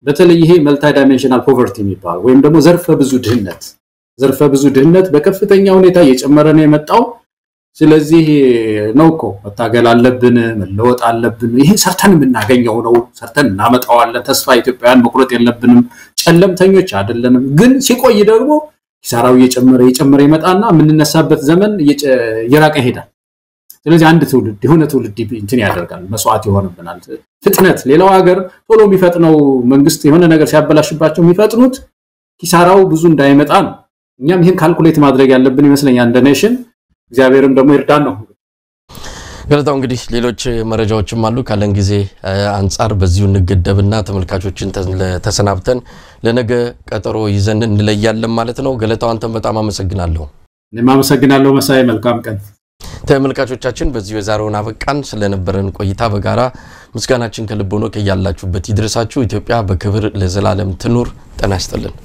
በተለይ ይሄ መልቲ ዳይሜንሽናል ፖቨርቲ የሚባል ወይም ደግሞ ዘርፈ ብዙ ድህነት በከፍተኛ ሁኔታ እየጨመረ ነው የመጣው ስለዚህ ነው እኮ መታገል አለብን መለወጥ አለብን ይሄ ሰርተን የምናገኘው ነው ሰርተን እናመጣዋለን ተስፋ ኢትዮጵያውያን መቁረጥ የለብንም ጨለምተኞች አይደለንም ግን ሲቆይ ደግሞ ኪሳራው እየጨመረ ይመጣና ምንነሳበት ዘመን እየራቀ ይሄዳል ስለዚህ አንድ ትውልድ የሆነ ትውልድ እንትን ያደርጋል መስዋዕት ይሆንብናል ፍጥነት ሌላው ሀገር ቶሎ የሚፈጥነው መንግስት የሆነ ነገር ሲያበላሽባቸው የሚፈጥኑት ኪሳራው ብዙ እንዳይመጣ ነው እኛም ይሄን ካልኩሌት ማድረግ ያለብን ይመስለኛል እንደ ኔሽን እግዚአብሔርም ደግሞ ይርዳን ነው ገለታው እንግዲህ ሌሎች መረጃዎችም አሉ ካለን ጊዜ አንፃር በዚሁ እንገደብና ተመልካቾችን ተሰናብተን ለነገ ቀጠሮ ይዘን እንለያለን ማለት ነው ገለታው አንተም በጣም አመሰግናለሁ እኔም አመሰግናለሁ መሳይ መልካም ቀን ተመልካቾቻችን በዚሁ የዛሬውን አበቃን ስለነበረን ቆይታ በጋራ ምስጋናችን ከልብ ሆኖ ከያላችሁበት ይድረሳችሁ ኢትዮጵያ በክብር ለዘላለም ትኑር ጤና ይስጥልን